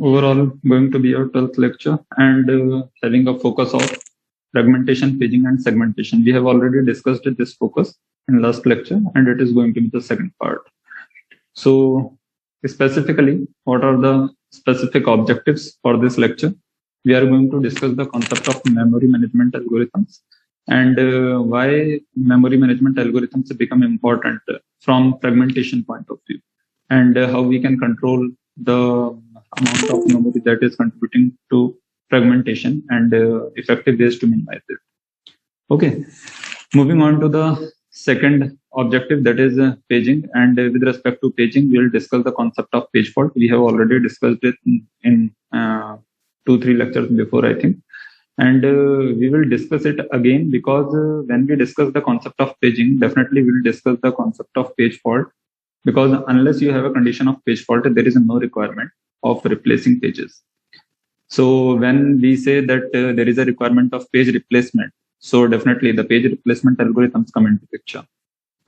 overall going to be our 12th lecture and having a focus of fragmentation, paging, and segmentation. We have already discussed this focus in last lecture, and it is going to be the second part. So, specifically, what are the specific objectives for this lecture? We are going to discuss the concept of memory management algorithms and why memory management algorithms become important from fragmentation point of view, and how we can control the amount of memory that is contributing to fragmentation and effective ways to minimize it. Okay, moving on to the second objective, that is paging. And with respect to paging, we will discuss the concept of page fault. We have already discussed it in 2-3 lectures before, I think. And we will discuss it again because when we discuss the concept of paging, definitely we will discuss the concept of page fault, because unless you have a condition of page fault, there is no requirement of replacing pages. So when we say that there is a requirement of page replacement, so definitely the page replacement algorithms come into picture.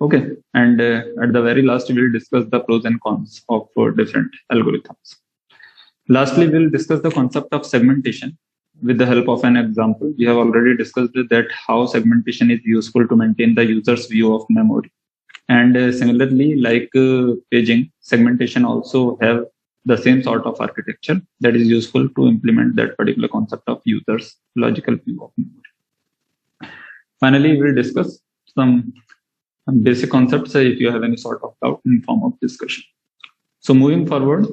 Okay, and at the very last, we will discuss the pros and cons of different algorithms. Lastly, we will discuss the concept of segmentation with the help of an example. We have already discussed that how segmentation is useful to maintain the user's view of memory. And similarly, like paging, segmentation also have the same sort of architecture that is useful to implement that particular concept of user's logical view of memory. Finally, we'll discuss some basic concepts if you have any sort of doubt in form of discussion. So moving forward,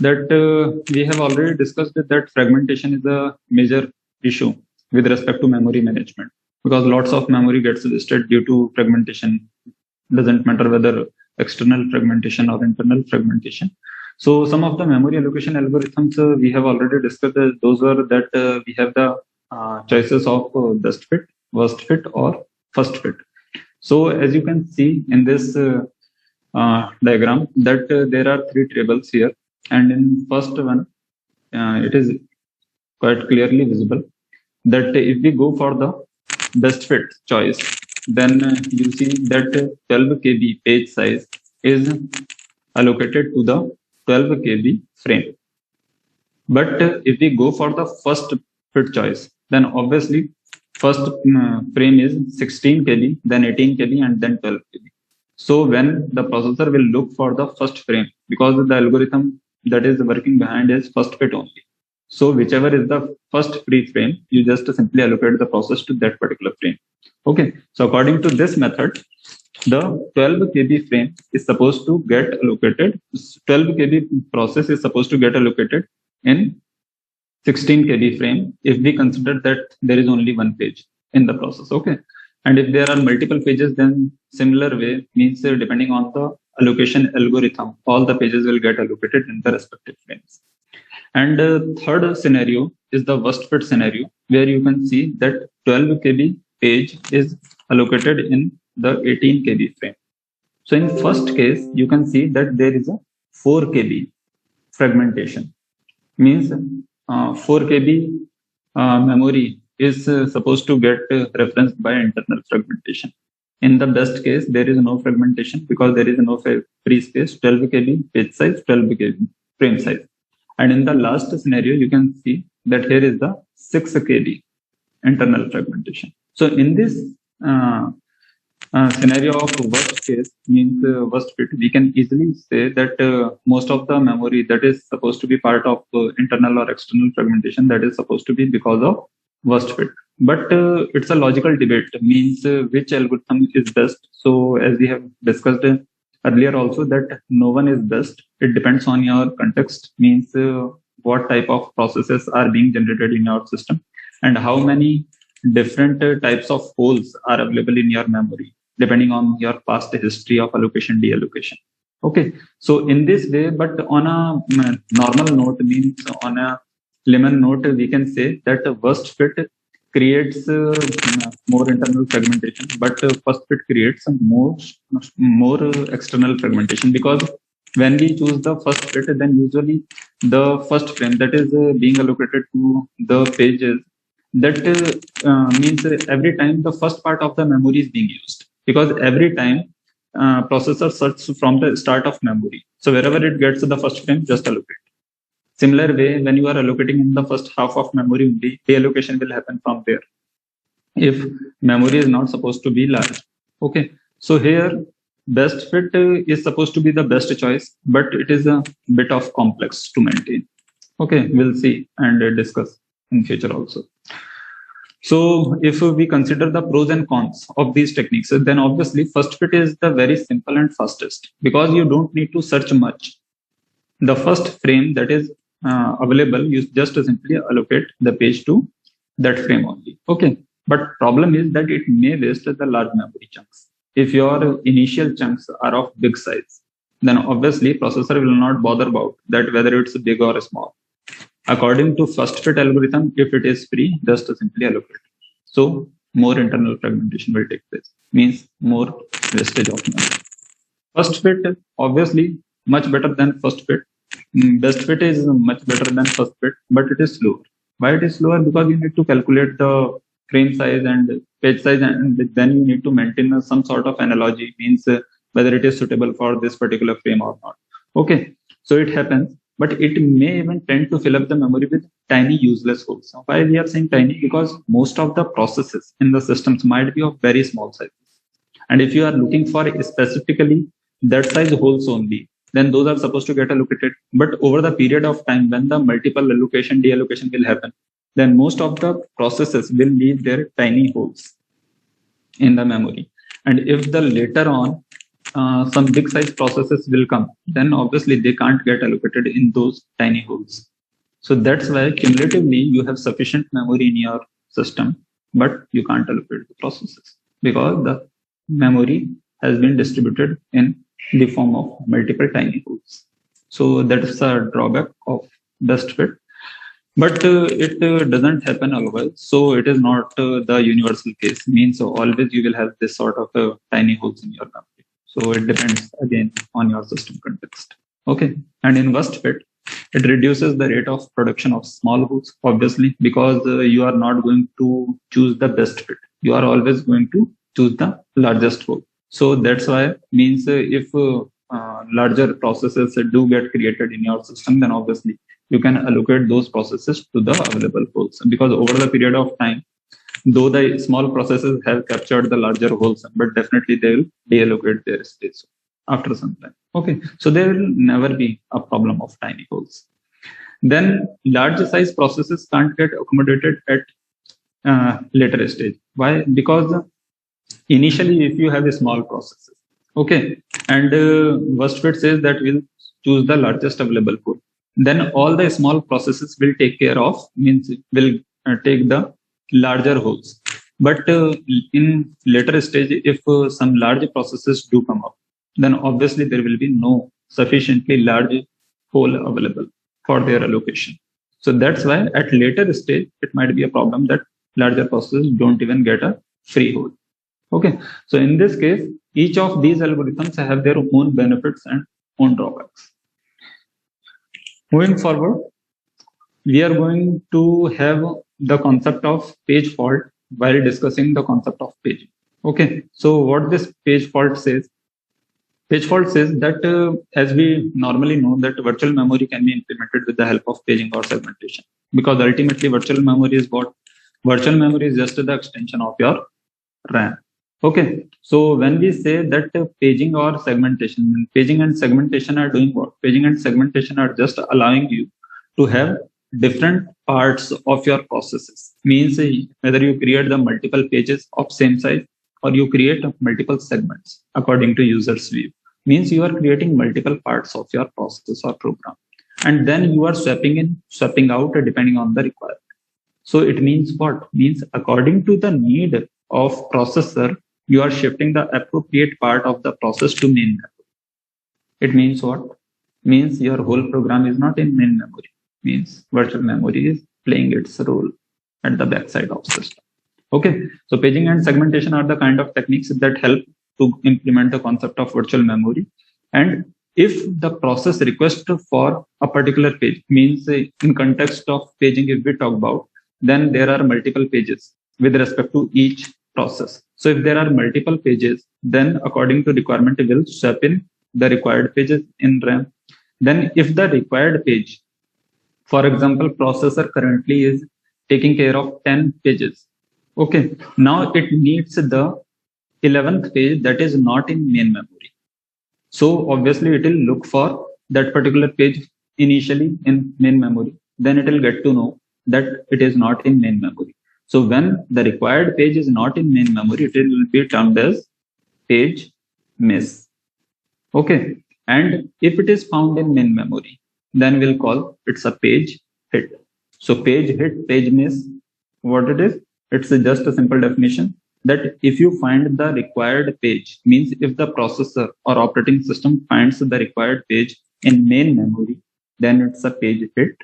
that we have already discussed that fragmentation is a major issue with respect to memory management, because lots of memory gets wasted due to fragmentation. Doesn't matter whether external fragmentation or internal fragmentation. So some of the memory allocation algorithms we have already discussed. Those are that we have the choices of best fit, worst fit, or first fit. So as you can see in this diagram, that there are 3 tables here, and in first one, it is quite clearly visible that if we go for the best fit choice, then you see that 12 KB page size is allocated to the 12 KB frame. But if we go for the first fit choice, then obviously first frame is 16 KB, then 18 KB, and then 12 KB. So when the processor will look for the first frame, because the algorithm that is working behind is first fit only. So whichever is the first free frame, you just simply allocate the process to that particular frame. Okay. So according to this method, the 12 KB frame is supposed to get allocated. 12 KB process is supposed to get allocated in 16 KB frame if we consider that there is only one page in the process. Okay. And if there are multiple pages, then similar way means depending on the allocation algorithm, all the pages will get allocated in the respective frames. And third scenario is the worst fit scenario, where you can see that 12 KB page is allocated in the 18 KB frame. So in first case, you can see that there is a 4 KB fragmentation. Means 4 KB memory is supposed to get referenced by internal fragmentation. In the best case, there is no fragmentation because there is no free space, 12 KB page size, 12 KB frame size. And in the last scenario, you can see that here is the 6 KB internal fragmentation. So in this scenario of worst case, means worst fit, we can easily say that most of the memory that is supposed to be part of internal or external fragmentation, that is supposed to be because of worst fit. But it's a logical debate, means which algorithm is best. So as we have discussed earlier also, that no one is best. It depends on your context, means what type of processes are being generated in your system and how many different types of holes are available in your memory, depending on your past history of allocation, deallocation. Okay. So in this way, but on a normal note, means on a lemon note, we can say that worst fit creates more internal fragmentation, but first fit creates more external fragmentation, because when we choose the first fit, then usually the first frame that is being allocated to the pages, that means every time the first part of the memory is being used, because every time processor searches from the start of memory. So wherever it gets the first frame, just allocate. Similar way, when you are allocating in the first half of memory only, deallocation will happen from there if memory is not supposed to be large. Okay, so here best fit is supposed to be the best choice, but it is a bit of complex to maintain. Okay, we'll see and discuss in future also. So if we consider the pros and cons of these techniques, then obviously first fit is the very simple and fastest because you don't need to search much. The first frame that is available, you just simply allocate the page to that frame only. Okay, but problem is that it may waste the large memory chunks. If your initial chunks are of big size, then obviously processor will not bother about that whether it's big or small. According to first fit algorithm, if it is free, just simply allocate. So more internal fragmentation will take place, means more wastage of memory. First fit, obviously, much better than first fit. Best fit is much better than first fit, but it is slower. Why it is slower? Because you need to calculate the frame size and page size, and then you need to maintain some sort of analogy, means whether it is suitable for this particular frame or not. Okay, so it happens, but it may even tend to fill up the memory with tiny useless holes. Why we are saying tiny? Because most of the processes in the systems might be of very small size. And if you are looking for specifically that size holes only, then those are supposed to get allocated. But over the period of time, when the multiple allocation, deallocation will happen, then most of the processes will leave their tiny holes in the memory. And if the later on some big size processes will come, then obviously they can't get allocated in those tiny holes. So that's why cumulatively you have sufficient memory in your system, but you can't allocate the processes because the memory has been distributed in the form of multiple tiny holes. So that is a drawback of best fit. But it doesn't happen always. So it is not the universal case. Means always you will have this sort of tiny holes in your memory. So it depends again on your system context. Okay. And in worst fit, it reduces the rate of production of small holes, obviously, because you are not going to choose the best fit. You are always going to choose the largest hole. So that's why means if larger processes do get created in your system, then obviously you can allocate those processes to the available holes, because over the period of time, though the small processes have captured the larger holes, but definitely they will deallocate their space after some time. Okay, so there will never be a problem of tiny holes. Then large size processes can't get accommodated at later stage. Why? Because initially, if you have a small processes, okay, and worst fit says that we'll choose the largest available pool, then all the small processes will take care of, means will take the larger holes. But in later stage, if some large processes do come up, then obviously there will be no sufficiently large hole available for their allocation. So that's why at later stage, it might be a problem that larger processes don't even get a free hole. Okay, so in this case, each of these algorithms have their own benefits and own drawbacks. Moving forward, we are going to have the concept of page fault while discussing the concept of paging. Okay, so what this page fault says? Page fault says that as we normally know that virtual memory can be implemented with the help of paging or segmentation, because ultimately virtual memory is what? Virtual memory is just the extension of your RAM. Okay, so when we say that paging or segmentation, paging and segmentation are doing what? Paging and segmentation are just allowing you to have different parts of your processes. Means whether you create the multiple pages of same size or you create multiple segments according to user's view. Means you are creating multiple parts of your process or program, and then you are swapping in, swapping out depending on the requirement. So it means what? Means according to the need of processor, you are shifting the appropriate part of the process to main memory. It means what? Means your whole program is not in main memory. Means virtual memory is playing its role at the backside of system. Okay, so paging and segmentation are the kind of techniques that help to implement the concept of virtual memory. And if the process request for a particular page, means in context of paging, if we talk about, then there are multiple pages with respect to each process. So if there are multiple pages, then according to requirement, it will swap in the required pages in RAM. Then if the required page For example, processor currently is taking care of 10 pages. Okay, now it needs the 11th page that is not in main memory. So obviously it will look for that particular page initially in main memory. Then it will get to know that it is not in main memory. So when the required page is not in main memory, it will be termed as page miss. Okay. And if it is found in main memory, then we'll call it's a page hit. So page hit, page miss, what it is? It's just a simple definition that if you find the required page, means if the processor or operating system finds the required page in main memory, then it's a page hit.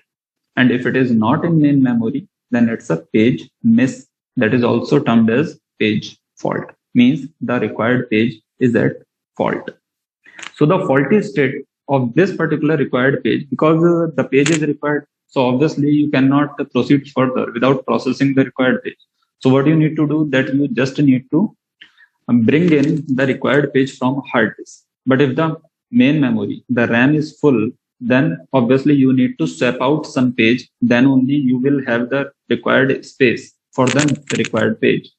And if it is not in main memory, then it's a page miss. That is also termed as page fault. Means the required page is at fault. So the faulty state of this particular required page, because the page is required, so obviously you cannot proceed further without processing the required page. So what you need to do, that you just need to bring in the required page from hard disk. But if the main memory, the RAM is full, then obviously you need to swap out some page, then only you will have the required space for the required page.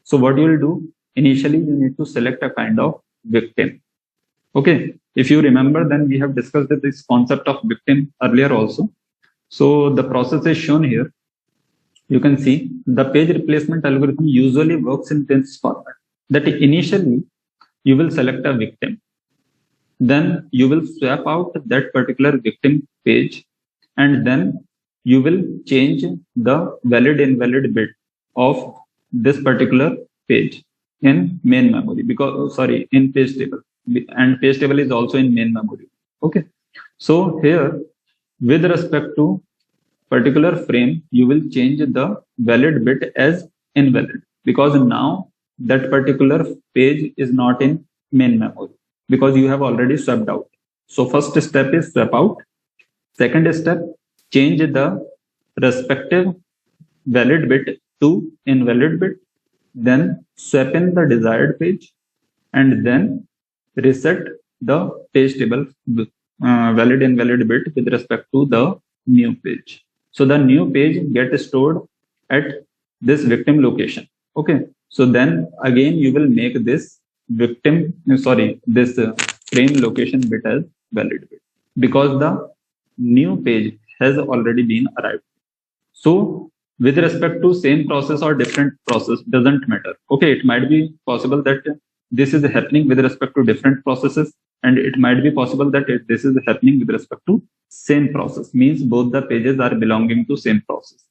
So what you will do, initially you need to select a kind of victim. Okay, if you remember, then we have discussed this concept of victim earlier also. So the process is shown here. You can see the page replacement algorithm usually works in this format, that initially you will select a victim. Then you will swap out that particular victim page, and then you will change the valid invalid bit of this particular page in main memory, because in page table, and page table is also in main memory. Okay, so here with respect to particular frame, you will change the valid bit as invalid, because now that particular page is not in main memory, because you have already swapped out. So first step is swap out. Second step, change the respective valid bit to invalid bit, then swap in the desired page, and then reset the page table valid invalid bit with respect to the new page. So the new page gets stored at this victim location. Okay, so then again you will make this victim, this frame location bit as valid bit, because the new page has already been arrived. So with respect to same process or different process, doesn't matter. Okay, it might be possible that this is happening with respect to different processes, and it might be possible that this is happening with respect to same process, means both the pages are belonging to same process.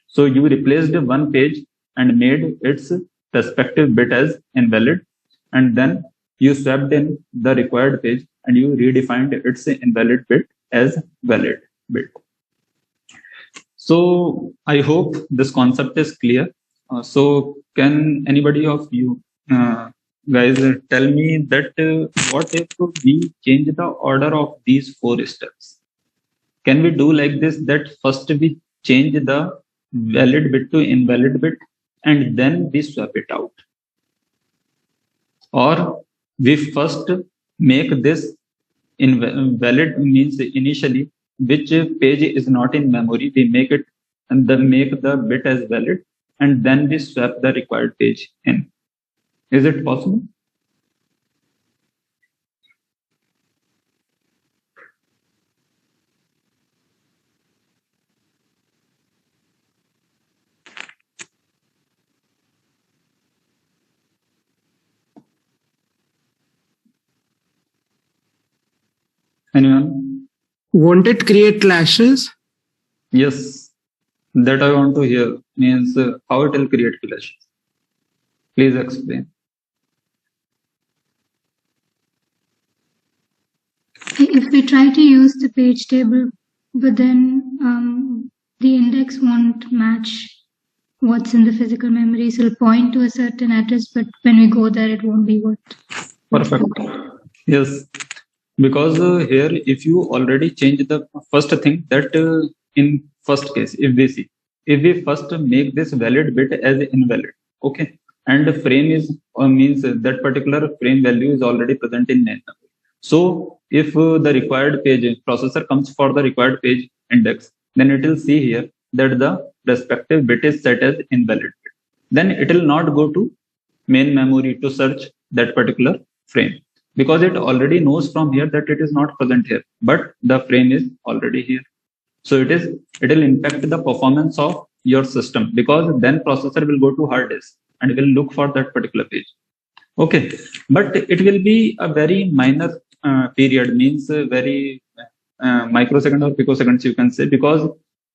So you replaced one page and made its respective bit as invalid, and then you swapped in the required page and you redefined its invalid bit as valid bit. So I hope this concept is clear. So can anybody of you guys tell me that what if we change the order of these 4 steps? Can we do like this, that first we change the valid bit to invalid bit and then we swap it out? Or we first make this invalid, means initially which page is not in memory, we make it and then make the bit as valid, and then we swap the required page in. Is it possible? Anyone? Won't it create clashes? Yes, that I want to hear. Means how it will create clashes. Please explain. If we try to use the page table, but then the index won't match what's in the physical memory, so it'll point to a certain address, but when we go there, it won't be what. Perfect. Yes, because here, if you already change the first thing, that in first case, if we first make this valid bit as invalid, okay, and the frame is means that particular frame value is already present in main memory. So if the required page processor comes for the required page index, then it will see here that the respective bit is set as invalid bit. Then it will not go to main memory to search that particular frame, because it already knows from here that it is not present here, but the frame is already here. So it will impact the performance of your system, because then processor will go to hard disk and will look for that particular page. Okay, but it will be a very minor period, means very microsecond or picoseconds you can say, because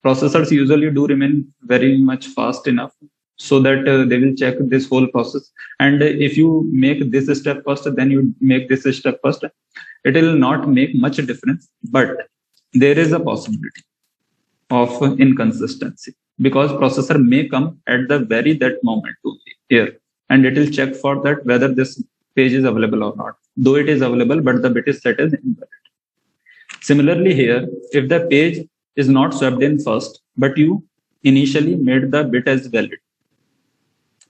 processors usually do remain very much fast enough so that they will check this whole process. And if you make this step first, then you make this step first, it will not make much difference. But there is a possibility of inconsistency, because processor may come at the very that moment to here, and it will check for that whether this page is available or not, though it is available but the bit is set as invalid. Similarly here, if the page is not swept in first, but you initially made the bit as valid,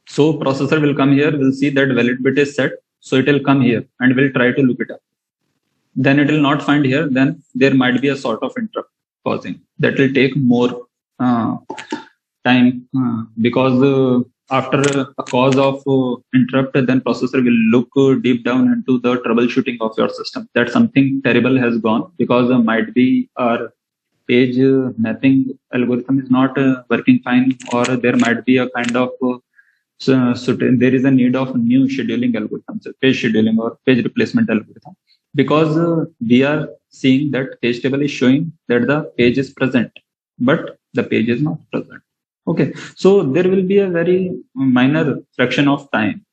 so processor will come here, will see that valid bit is set, so it will come here and will try to look it up. Then it will not find here, then there might be a sort of interrupt causing. That will take more time, because after a cause of interrupt, then processor will look deep down into the troubleshooting of your system, that something terrible has gone, because might be our page mapping algorithm is not working fine, or there might be a kind of there is a need of new scheduling algorithms, page scheduling or page replacement algorithm, because we are seeing that page table is showing that the page is present, but the page is not present. Okay, so there will be a very minor fraction of time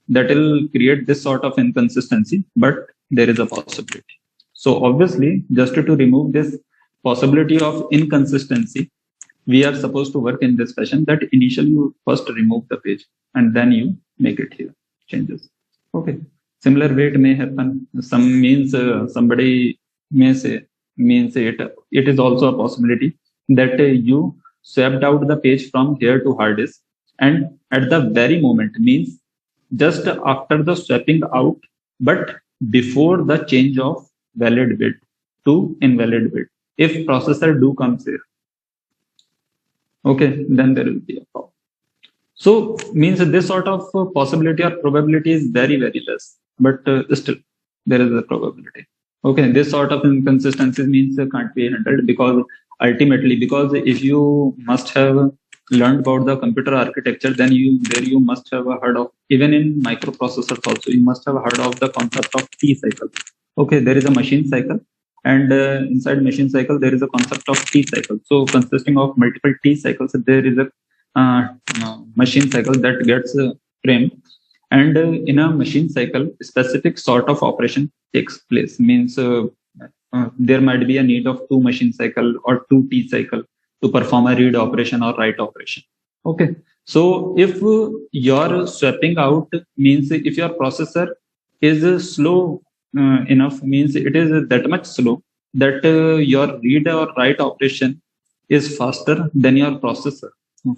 that will create this sort of inconsistency, but there is a possibility. So obviously, just to remove this possibility of inconsistency, we are supposed to work in this fashion, that initially you first remove the page and then you make it here changes. Okay, similar way it may happen. Some means somebody may say, it is also a possibility that you swapped out the page from here to hard disk, and at the very moment, means just after the swapping out, but before the change of valid bit to invalid bit, if processor do comes here, okay, then there will be a problem. So means this sort of possibility or probability is very, very less, but still there is a probability. Okay, this sort of inconsistencies means can't be handled, because ultimately, because if you must have learned about the computer architecture, then you must have heard of, even in microprocessors also, you must have heard of the concept of T cycle. Okay, there is a machine cycle, and inside machine cycle there is a concept of T cycle. So consisting of multiple T cycles, there is a machine cycle that gets framed, and in a machine cycle, specific sort of operation takes place. Means there might be a need of 2 machine cycle or 2 T cycle to perform a read operation or write operation. Okay, so if your swapping out, means if your processor is slow enough, means it is that much slow that your read or write operation is faster than your processor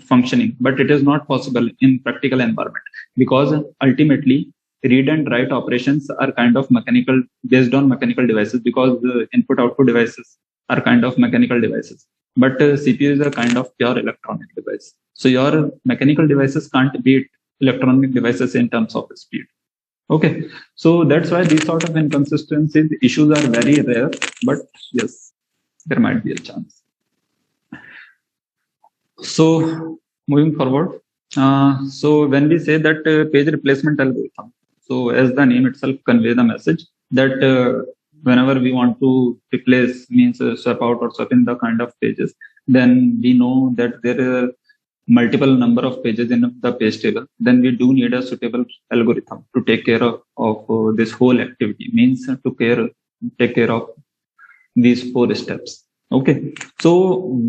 functioning, but it is not possible in practical environment, because ultimately read and write operations are kind of mechanical, based on mechanical devices, because the input output devices are kind of mechanical devices, but CPU is a kind of pure electronic device. So your mechanical devices can't beat electronic devices in terms of speed. Okay, so that's why these sort of inconsistencies issues are very rare, but yes, there might be a chance. So moving forward, so when we say that page replacement algorithm, so as the name itself convey the message that whenever we want to replace, means swap out or swap in the kind of pages, then we know that there are multiple number of pages in the page table. Then we do need a suitable algorithm to take care of this whole activity, means to take care of these 4 steps. Okay, so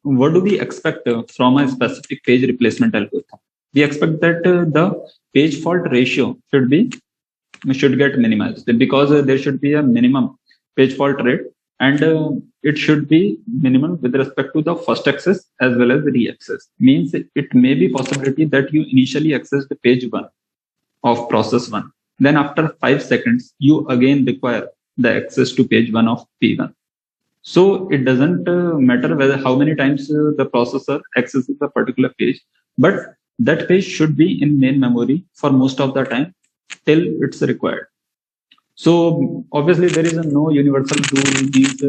what do we expect from a specific page replacement algorithm? We expect that the page fault ratio should get minimized, because there should be a minimum page fault rate, and it should be minimum with respect to the first access as well as re-access. Means it may be possibility that you initially access the page 1 of process 1, then after 5 seconds you again require the access to page 1 of P1. So it doesn't matter whether how many times the processor accesses a particular page, but that page should be in main memory for most of the time till it's required. So obviously there is no universal rule. These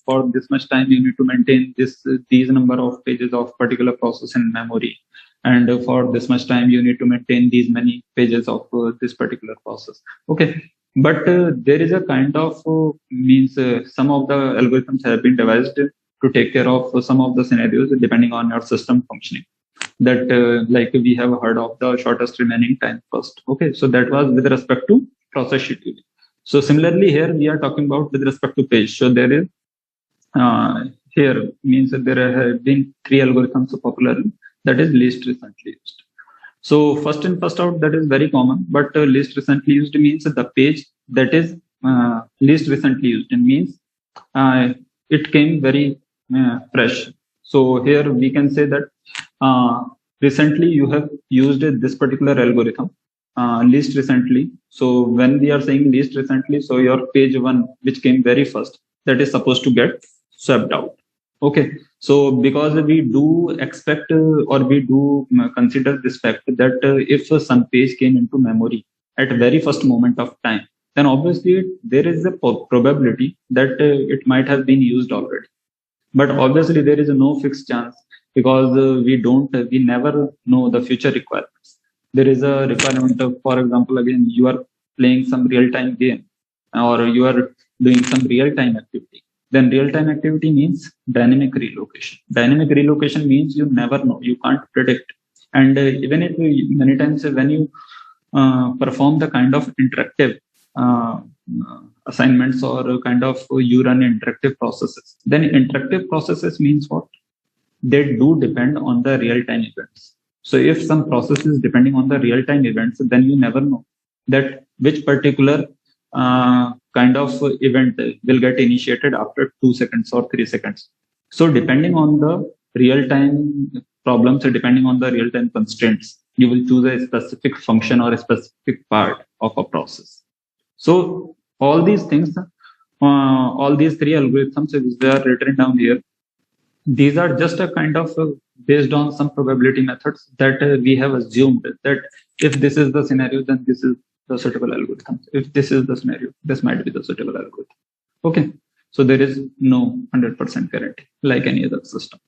for this much time you need to maintain these number of pages of particular process in memory, and for this much time you need to maintain these many pages of this particular process. Okay, but there is a kind of some of the algorithms have been devised to take care of some of the scenarios depending on your system functioning. That like we have heard of the shortest remaining time first. Okay, so that was with respect to process scheduling. So similarly here we are talking about with respect to page. So there is here means that there have been three algorithms popular, that is least recently used. So first in first out, that is very common, but least recently used means the page that is least recently used. It means it came very fresh. So here we can say that recently you have used this particular algorithm least recently. So when we are saying least recently, so your page one, which came very first, that is supposed to get swept out. Okay. So because we do expect or we do consider this fact that if some page came into memory at very first moment of time, then obviously there is a probability that it might have been used already. But obviously there is no fixed chance because we never know the future requirements. There is a requirement of, for example, again, you are playing some real-time game or you are doing some real-time activity. Then real-time activity means dynamic relocation. Dynamic relocation means you never know, you can't predict. And even if many times when you perform the kind of interactive assignments or kind of you run interactive processes, then interactive processes means what? They do depend on the real-time events. So if some process is depending on the real-time events, then you never know that which particular kind of event will get initiated after 2 seconds or 3 seconds. So depending on the real-time problems or depending on the real-time constraints, you will choose a specific function or a specific part of a process. So all these things, all these three algorithms, which they are written down here, these are just a kind of based on some probability methods that we have assumed that if this is the scenario, then this is the suitable algorithm. If this is the scenario, this might be the suitable algorithm. Okay. So there is no 100% guarantee like any other system.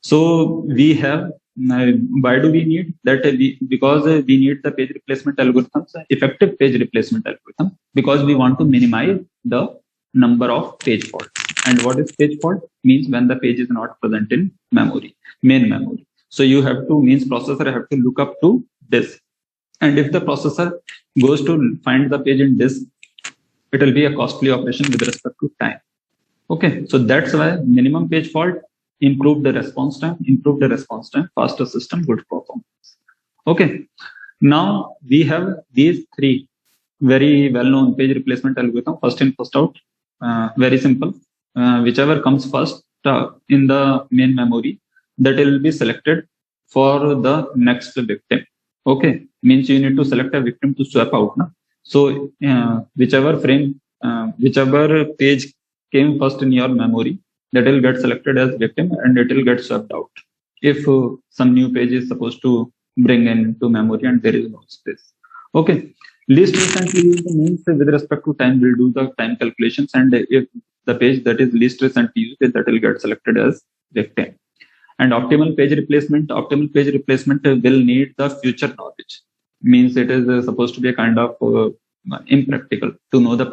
So we have, why do we need that? Because we need the page replacement algorithms, effective page replacement algorithm, because we want to minimize the number of page faults. And what is page fault? Means when the page is not present in memory, main memory. So you have to, means processor have to look up to disk. And if the processor goes to find the page in disk, it will be a costly operation with respect to time. Okay, so that's why minimum page fault, improve the response time, faster system, good performance. Okay, now we have these three very well-known page replacement algorithm, first in, first out, very simple. Whichever comes first in the main memory, that will be selected for the next victim. Okay, means you need to select a victim to swap out. Na? So whichever frame, whichever page came first in your memory, that will get selected as victim and it will get swapped out if some new page is supposed to bring into memory and there is no space. Okay, least recently used means with respect to time, we'll do the time calculations, and if the page that is least recently used, that will get selected as victim. And optimal page replacement will need the future knowledge. Means it is supposed to be a kind of impractical to know the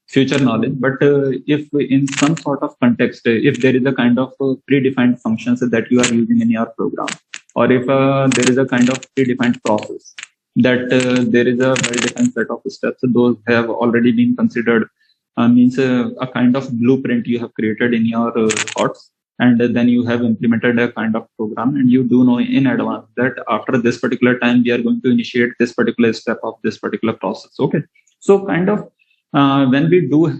future knowledge. But if in some sort of context, if there is a kind of predefined functions that you are using in your program, or if there is a kind of predefined process that there is a well-defined set of steps, those have already been considered, means a kind of blueprint you have created in your thoughts, and then you have implemented a kind of program, and you do know in advance that after this particular time we are going to initiate this particular step of this particular process. Okay, so kind of when we do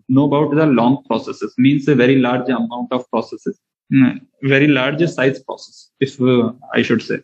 know about the long processes, means a very large amount of processes, very large size process, if I should say,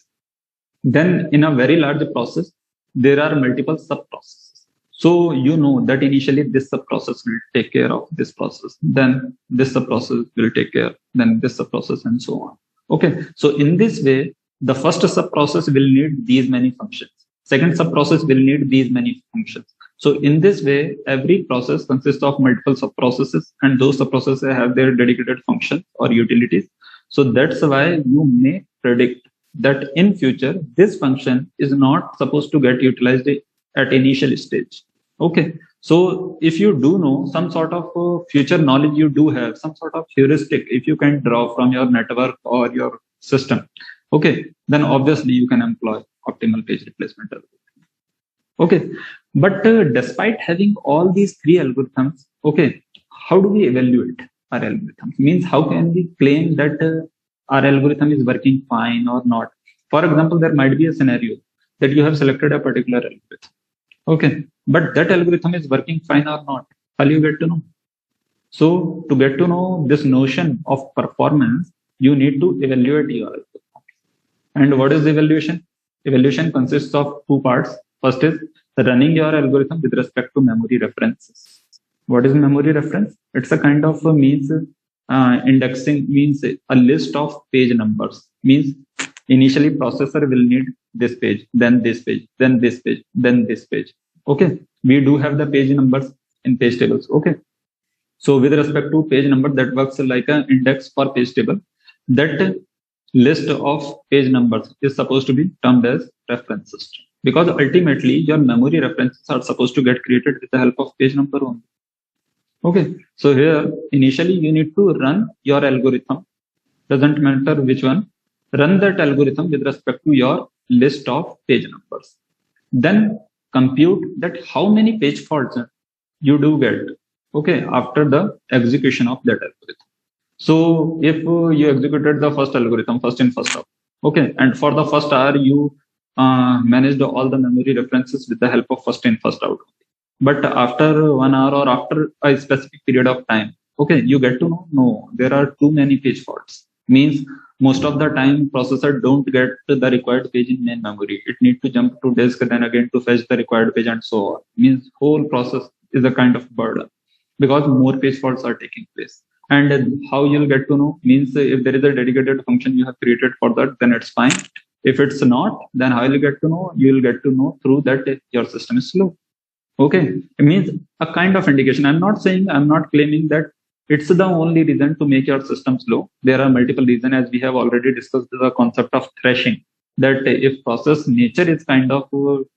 then in a very large process there are multiple sub processes. So you know that initially this subprocess will take care of this process, then this subprocess will take care, then this subprocess, and so on. Okay, so in this way, the first subprocess will need these many functions. Second subprocess will need these many functions. So in this way, every process consists of multiple subprocesses, and those subprocesses have their dedicated functions or utilities. So that's why you may predict that in future, this function is not supposed to get utilized at initial stage. Okay, so if you do know some sort of future knowledge, you do have some sort of heuristic, if you can draw from your network or your system, okay, then obviously you can employ optimal page replacement algorithm. Okay, but despite having all these three algorithms, okay, how do we evaluate our algorithm? Means how can we claim that our algorithm is working fine or not? For example, there might be a scenario that you have selected a particular algorithm. Okay, but that algorithm is working fine or not? How do you get to know? So to get to know this notion of performance, you need to evaluate your algorithm. And what is evaluation? Evaluation consists of two parts. First is running your algorithm with respect to memory references. What is memory reference? It's a kind of means indexing, means a list of page numbers. Means initially processor will need this page, then this page, then this page, then this page. Okay, we do have the page numbers in page tables. Okay, so with respect to page number, that works like an index for page table. That list of page numbers is supposed to be termed as reference system, because ultimately your memory references are supposed to get created with the help of page number only. Okay, so here initially you need to run your algorithm, doesn't matter which one, run that algorithm with respect to your list of page numbers. Then compute that how many page faults you do get, okay, after the execution of that algorithm. So if you executed the first algorithm, first in, first out, okay, and for the first hour you managed all the memory references with the help of first in, first out. But after 1 hour or after a specific period of time, okay, you get to know, no, there are too many page faults. Means most of the time processor don't get the required page in main memory. It needs to jump to disk, then again to fetch the required page, and so on. Means whole process is a kind of burden because more page faults are taking place. And how you'll get to know? Means if there is a dedicated function you have created for that, then it's fine. If it's not, then how you'll get to know? You'll get to know through that your system is slow. Okay, it means a kind of indication. I'm not claiming that it's the only reason to make your system slow. There are multiple reasons, as we have already discussed the concept of thrashing, that if process nature is kind of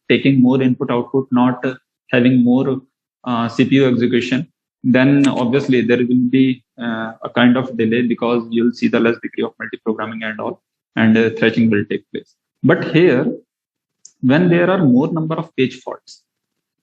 taking more input output, not having more CPU execution, then obviously there will be a kind of delay because you'll see the less degree of multi-programming and all, and thrashing will take place. But here, when there are more number of page faults,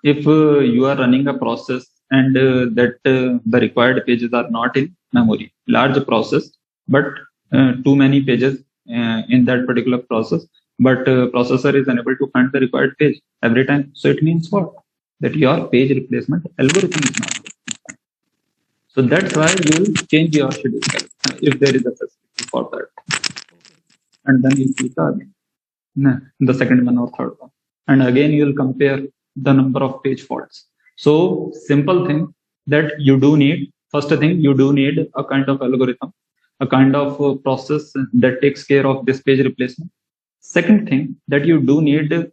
if you are running a process and that the required pages are not in memory, large process, but too many pages in that particular process, but processor is unable to find the required page every time. So it means what? That your page replacement algorithm is not good. So that's why you will change your schedule if there is a facility for that. And then you click again, the second one or third one. And again, you will compare the number of page faults. So simple thing that you do need, first thing, you do need a kind of algorithm, a kind of process that takes care of this page replacement. Second thing that you do need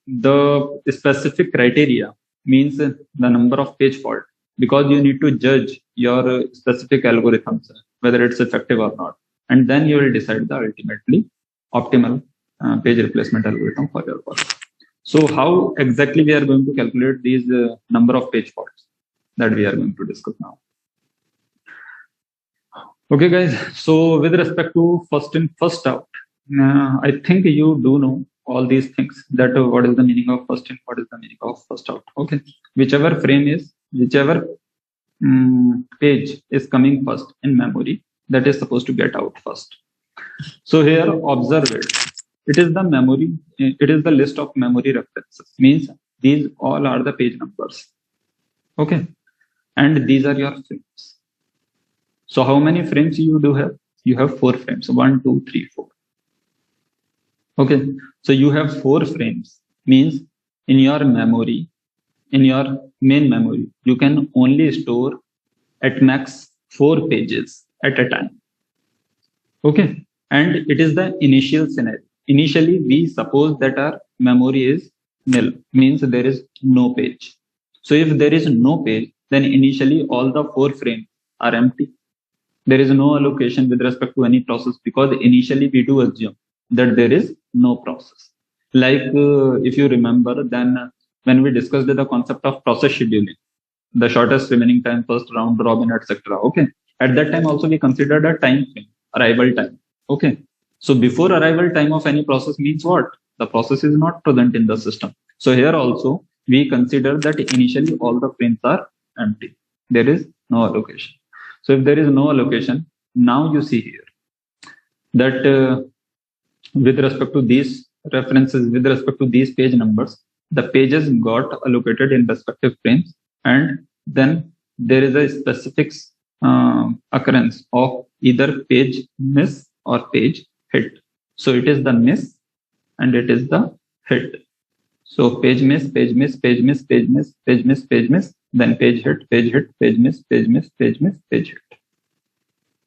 the specific criteria, means the number of page fault, because you need to judge your specific algorithms, whether it's effective or not. And then you will decide the ultimately optimal page replacement algorithm for your work. So how exactly we are going to calculate these number of page faults, that we are going to discuss now. Okay, guys. So with respect to first in, first out, I think you do know all these things, that what is the meaning of first in, what is the meaning of first out. Okay, whichever frame is, whichever page is coming first in memory, that is supposed to get out first. So here, observe it. It is the memory, it is the list of memory references, means these all are the page numbers. Okay, and these are your frames. So how many frames you do have? You have 4 frames, 1, 2, 3, 4. Okay, so you have 4 frames, means in your memory in your main memory, you can only store at max 4 pages at a time. Okay, and it is the initial scenario. Initially, we suppose that our memory is nil, means there is no page. So if there is no page, then initially all the 4 frames are empty. There is no allocation with respect to any process, because initially we do assume that there is no process. Like if you remember, then when we discussed the concept of process scheduling, the shortest remaining time, first round robin, etc. Okay, at that time also we considered a time frame, arrival time. Okay, so before arrival time of any process means what? The process is not present in the system. So here also we consider that initially all the frames are empty. There is no allocation. So if there is no allocation, now you see here that with respect to these references, with respect to these page numbers, the pages got allocated in respective frames, and then there is a specific occurrence of either page miss or page hit. So it is the miss and it is the hit. So page miss, page miss, page miss, page miss, page miss, page miss, then page hit, page hit, page miss, page miss, page miss, page hit.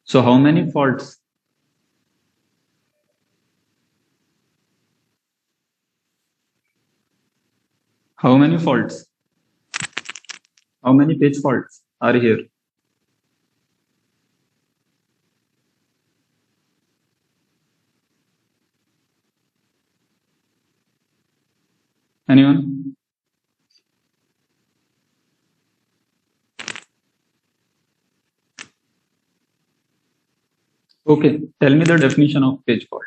So how many faults? How many faults? How many page faults are here? Anyone? Okay, tell me the definition of page fault.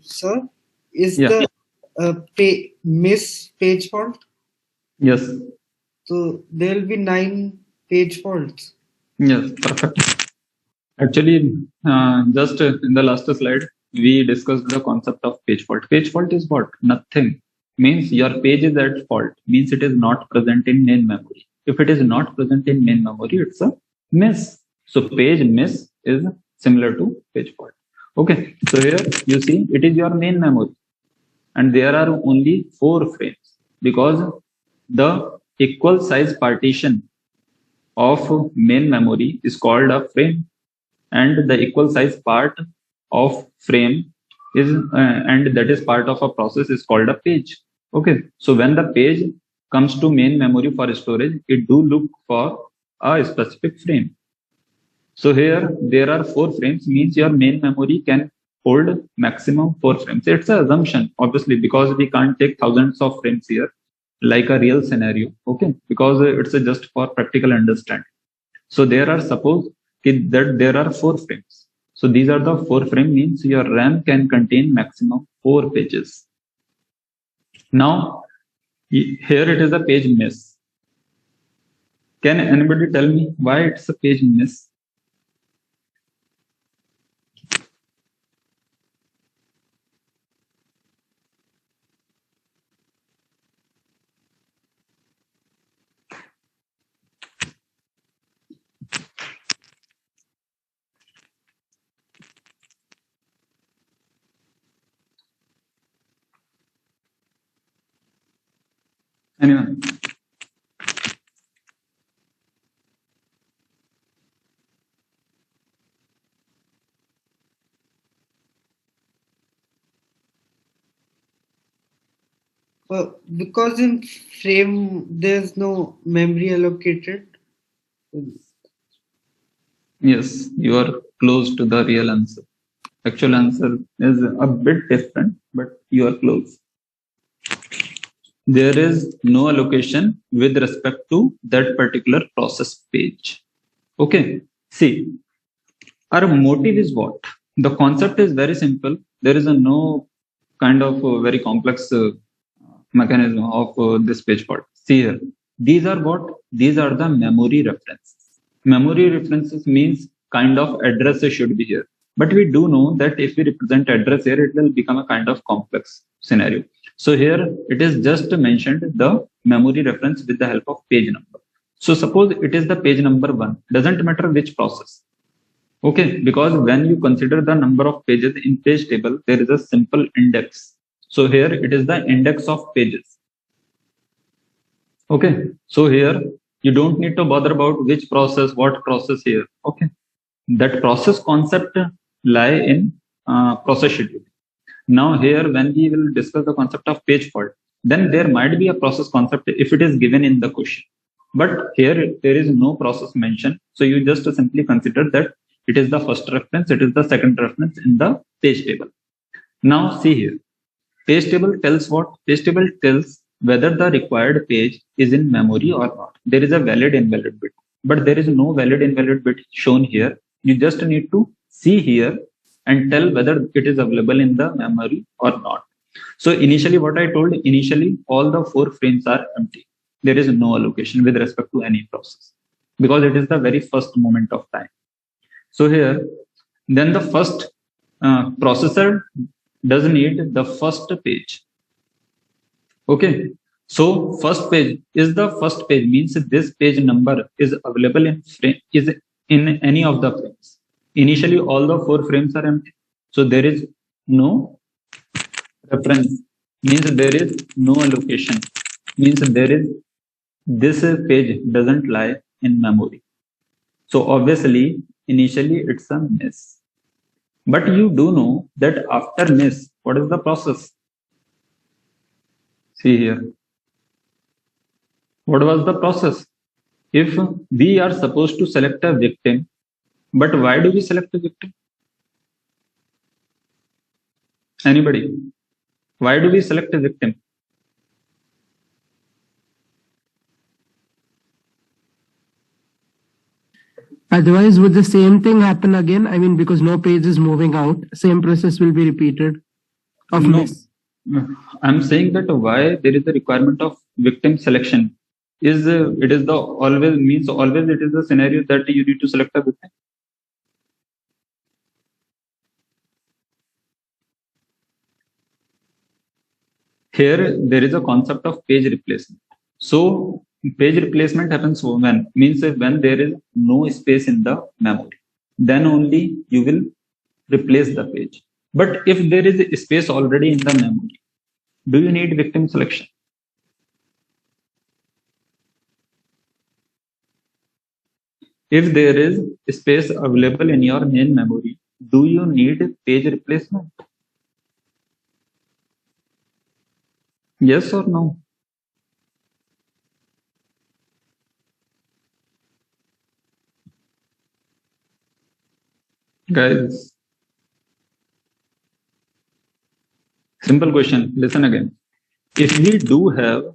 Sir, is Yeah. the miss page fault? Yes. So there will be 9 page faults. Yes, perfect. Actually, just in the last slide, we discussed the concept of page fault. Page fault is what? Nothing. Means your page is at fault. Means it is not present in main memory. If it is not present in main memory, it's a miss. So page miss is similar to page fault. Okay. So here you see it is your main memory, and there are only 4 frames because the equal size partition of main memory is called a frame, and the equal size part of frame is and that is part of a process is called a page. Okay, so when the page comes to main memory for storage, it do look for a specific frame. So here there are 4 frames, means your main memory can hold maximum 4 frames. It's an assumption, obviously, because we can't take thousands of frames here like a real scenario. Okay, because it's just for practical understanding. So there are, suppose that there are 4 frames. So these are the 4 frame, means your RAM can contain maximum 4 pages. Now here it is a page miss. Can anybody tell me why it's a page miss? Anyone? Because in frame there's no memory allocated. Yes, you are close to the real answer. Actual answer is a bit different, but you are close. There is no allocation with respect to that particular process page. Okay, see, our motive is what? The concept is very simple. There is no kind of very complex mechanism of this page fault. See here, these are what? These are the memory references. Memory references means kind of addresses should be here. But we do know that if we represent address here, it will become a kind of complex scenario. So here it is just mentioned the memory reference with the help of page number. So suppose it is the page number 1, doesn't matter which process. Okay, because when you consider the number of pages in page table, there is a simple index. So here it is the index of pages. Okay, so here you don't need to bother about which process, what process here. Okay, that process concept lie in process schedule. Now here when we will discuss the concept of page fault, then there might be a process concept if it is given in the question. But here there is no process mentioned. So you just simply consider that it is the first reference, it is the second reference in the page table. Now see here, page table tells what? Page table tells whether the required page is in memory or not. There is a valid invalid bit, but there is no valid invalid bit shown here. You just need to see here and tell whether it is available in the memory or not. So initially what I told, initially all the 4 frames are empty. There is no allocation with respect to any process because it is the very first moment of time. So here, then the first processor does need the first page. Okay, so first page is the first page, means this page number is available in frame, is in any of the frames. Initially all the 4 frames are empty, so there is no reference, means there is no allocation, means there is this page doesn't lie in memory. So obviously initially it's a miss, but you do know that after miss, what is the process? See here, what was the process? If we are supposed to select a victim, but why do we select a victim? Anybody? Why do we select a victim? Otherwise, would the same thing happen again? I mean, because no page is moving out, same process will be repeated. Of No, miss. I'm saying that why there is a requirement of victim selection is it is the always, means always it is the scenario that you need to select a victim. Here there is a concept of page replacement. So page replacement happens when, means when there is no space in the memory, then only you will replace the page. But if there is a space already in the memory, do you need victim selection? If there is space available in your main memory, do you need page replacement? Yes or no? Guys, simple question, listen again. If we do have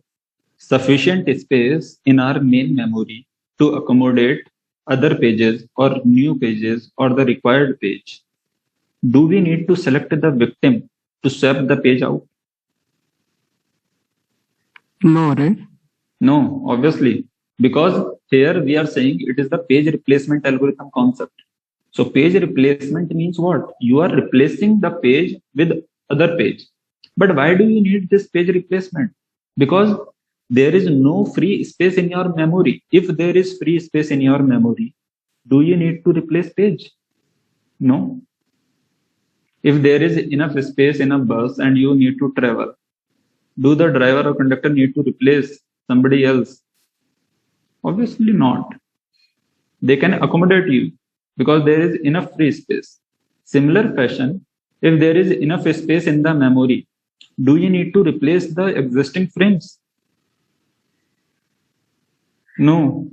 sufficient space in our main memory to accommodate other pages or new pages or the required page, do we need to select the victim to swap the page out? No, right? No, obviously, because here we are saying it is the page replacement algorithm concept. So page replacement means what? You are replacing the page with other page. But why do you need this page replacement? Because there is no free space in your memory. If there is free space in your memory, do you need to replace page? No. If there is enough space in a bus and you need to travel, do the driver or conductor need to replace somebody else? Obviously not. They can accommodate you because there is enough free space. Similar fashion, if there is enough space in the memory, do you need to replace the existing frames? No.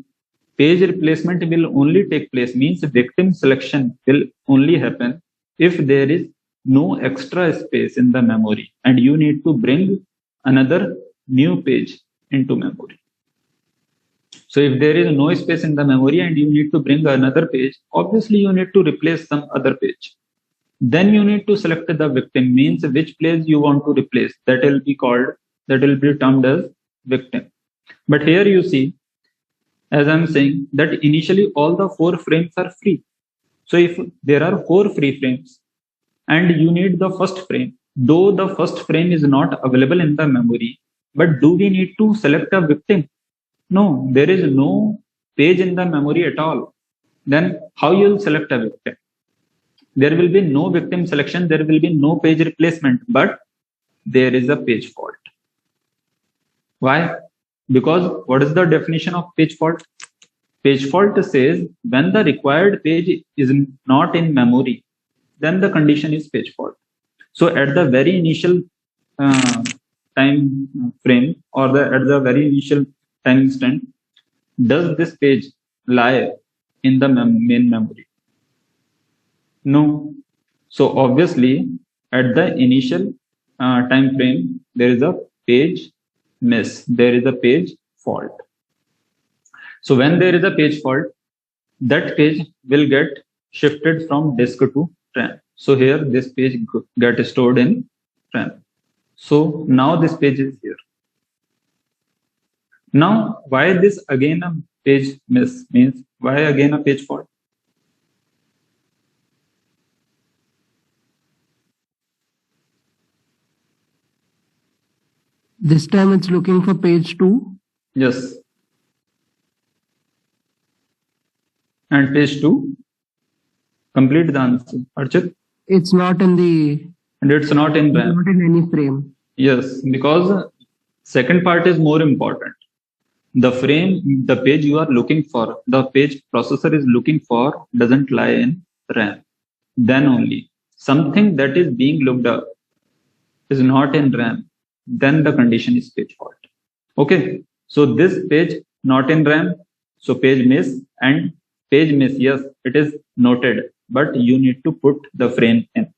Page replacement will only take place, means victim selection will only happen if there is no extra space in the memory and you need to bring another new page into memory. So if there is no space in the memory and you need to bring another page, obviously you need to replace some other page. Then you need to select the victim, means which place you want to replace. That will be termed as victim. But here you see, as I'm saying, that initially all the 4 frames are free. So if there are 4 free frames and you need the first frame, though the first frame is not available in the memory, But do we need to select a victim? No, there is no page in the memory at all. Then how you will select a victim? There will be no victim selection, there will be no page replacement, but there is a page fault. Why? Because what is the definition of page fault? Page fault says when the required page is not in memory, then the condition is page fault. So at the very initial time frame or at the very initial time instant, does this page lie in the main memory? No. So obviously at the initial time frame, there is a page miss, there is a page fault. So when there is a page fault, that page will get shifted from disk to RAM. So here this page gets stored in RAM. So now this page is here. Now why this again a page miss means why again a page fault? This time it's looking for page 2. Yes. And page 2, complete the answer. Archit? It's not in the. And it's not in RAM. Not in any frame. Yes, because second part is more important. The frame, the page you are looking for, the page processor is looking for doesn't lie in RAM. Then only something that is being looked up is not in RAM. Then the condition is page fault. Okay, so this page not in RAM, so page miss and page miss. Yes, it is noted, but you need to put the frame in.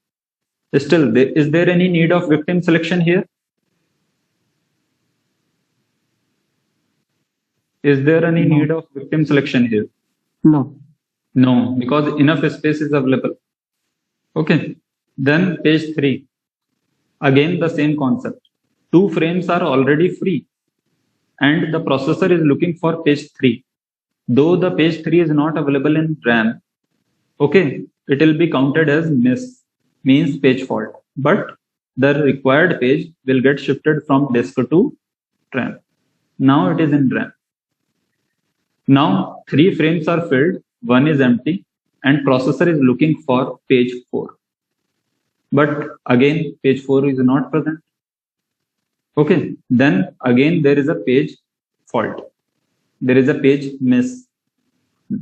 Still, is there any need of victim selection here? Is there any need of victim selection here? No. No, because enough space is available. Okay, then page 3. Again, the same concept. 2 frames are already free and the processor is looking for page 3. Though the page 3 is not available in RAM, okay, it will be counted as miss, means page fault. But the required page will get shifted from disk to RAM. Now it is in RAM. Now 3 frames are filled, 1 is empty, and processor is looking for page 4. But again, page 4 is not present. Okay, then again there is a page fault. There is a page miss.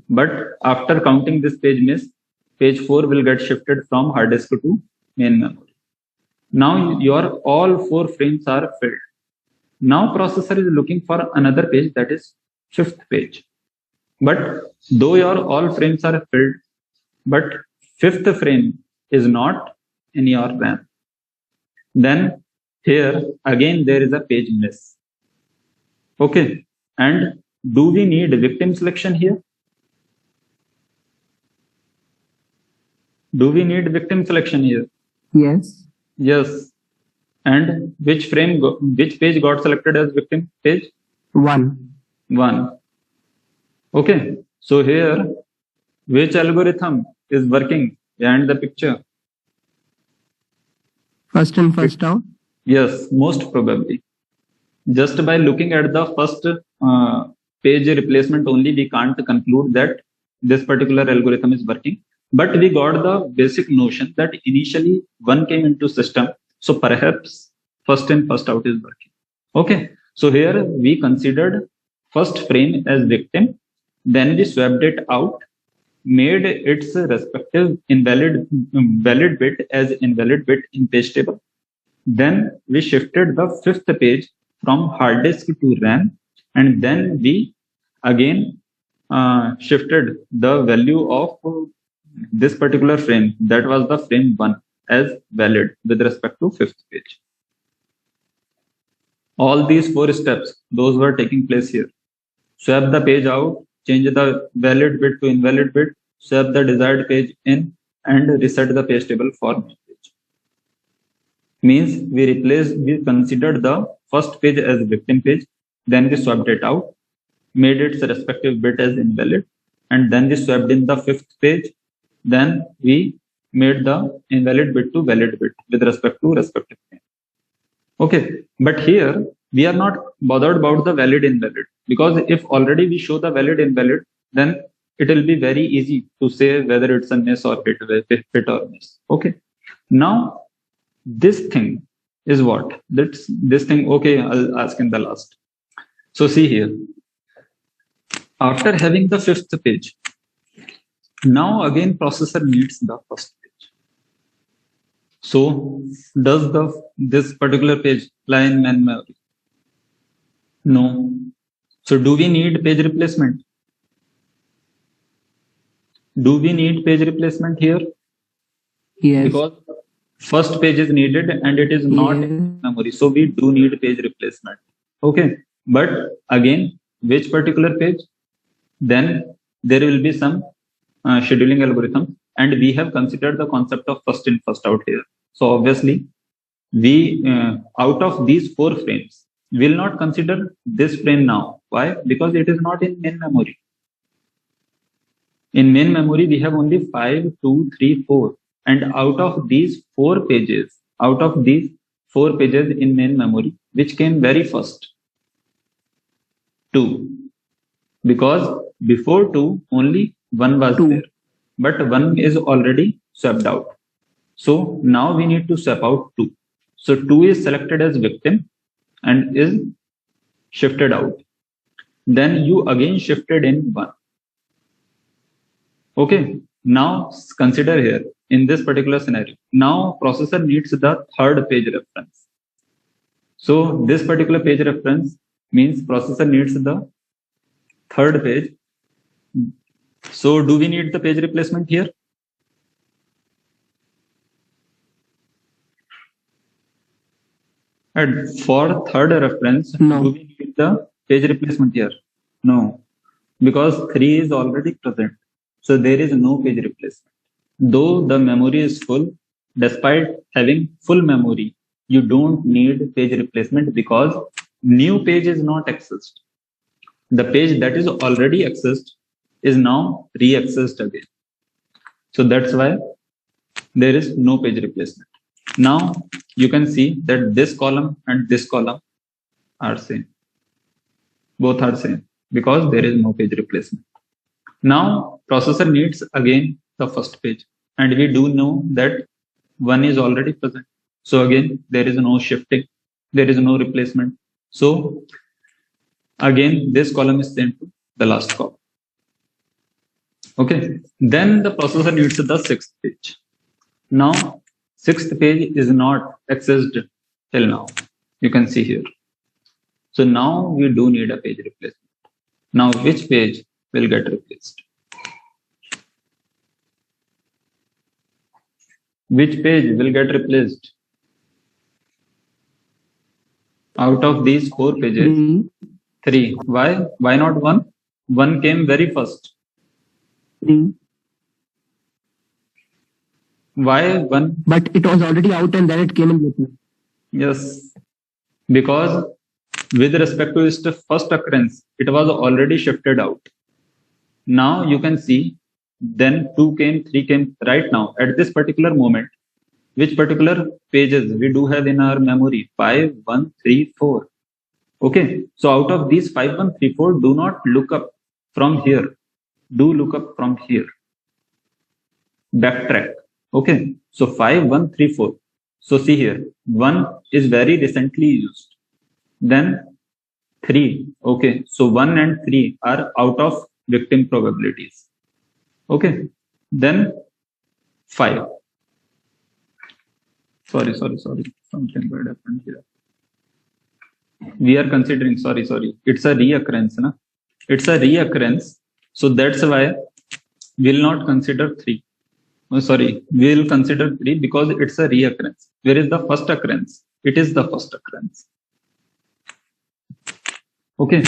But after counting this page miss, page 4 will get shifted from hard disk to main memory. Now your all 4 frames are filled. Now processor is looking for another page, that is 5th page. But though your all frames are filled, but 5th frame is not in your RAM. Then here again there is a page miss. Okay, and do we need victim selection here? Do we need victim selection here? Yes. Yes. And which page got selected as victim page? 1. 1. Okay, so here which algorithm is working behind the picture? First in, first out? Yes, most probably. Just by looking at the first page replacement only, we can't conclude that this particular algorithm is working. But we got the basic notion that initially 1 came into system, so perhaps first in, first out is working. Okay, so here we considered first frame as victim, then we swapped it out, made its respective valid bit as invalid bit in page table. Then we shifted the 5th page from hard disk to RAM, and then we again shifted the value of this particular frame, that was the frame 1, as valid with respect to 5th page. All these 4 steps, those were taking place here. Swap the page out, change the valid bit to invalid bit, swap the desired page in, and reset the page table for main page. Means we considered the first page as victim page, then we swapped it out, made its respective bit as invalid, and then we swapped in the 5th page, then we made the invalid bit to valid bit with respect to respective page. Okay, but here we are not bothered about the valid invalid, because if already we show the valid invalid, then it will be very easy to say whether it's a miss or hit or miss. Okay. Now this thing is what? This thing, okay, I'll ask in the last. So see here, after having the fifth page, now again processor needs the first page. So does this particular page lie in main memory? No. So do we need page replacement? Do we need page replacement here? Yes. Because first page is needed and it is not in memory. So we do need page replacement. Okay. But again, which particular page? Then there will be some scheduling algorithm, and we have considered the concept of first in, first out here. So obviously, we out of these 4 frames, will not consider this frame now. Why? Because it is not in main memory. In main memory, we have only 5, 2, 3, 4. And out of these 4 pages, in main memory, which came very first? 2. Because before 2, only 1 was there. But 1 is already swapped out. So now we need to swap out 2. So 2 is selected as victim and is shifted out. Then you again shifted in 1. Okay. Now consider here in this particular scenario. Now processor needs the third page reference. So this particular page reference means processor needs the third page. So do we need the page replacement here? And for third reference, No. do we need the page replacement here? No, because 3 is already present. So there is no page replacement. Though the memory is full, despite having full memory, you don't need page replacement because new page is not accessed. The page that is already accessed is now re-accessed again. So that's why there is no page replacement. Now you can see that this column and this column are same. Both are same because there is no page replacement. Now processor needs again the first page, and we do know that 1 is already present. So again, there is no shifting, there is no replacement. So again, this column is sent to the last column. Okay, then the processor needs the 6th page. Now 6th page is not accessed till now. You can see here. So now we do need a page replacement. Now which page will get replaced? Which page will get replaced? Out of these 4 pages, 3. Why? Why not 1? 1 came very first. 3. Why 1? But it was already out and then it came in later. Yes, because with respect to its first occurrence, it was already shifted out. Now you can see, then 2 came, 3 came. Right now, at this particular moment, which particular pages we do have in our memory? 5, 1, 3, 4. Okay, so out of these 5, 1, 3, 4, do not look up from here. Do look up from here. Backtrack. Okay, so 5, 1, 3, 4. So see here, 1 is very recently used. Then 3. Okay, so 1 and 3 are out of victim probabilities. Okay, then 5. Sorry. Something bad happened here. We are considering, sorry. It's a reoccurrence. Na? It's a reoccurrence. So that's why we'll not consider 3. Oh, sorry, we'll consider 3 because it's a reoccurrence. Where is the first occurrence? It is the first occurrence. Okay.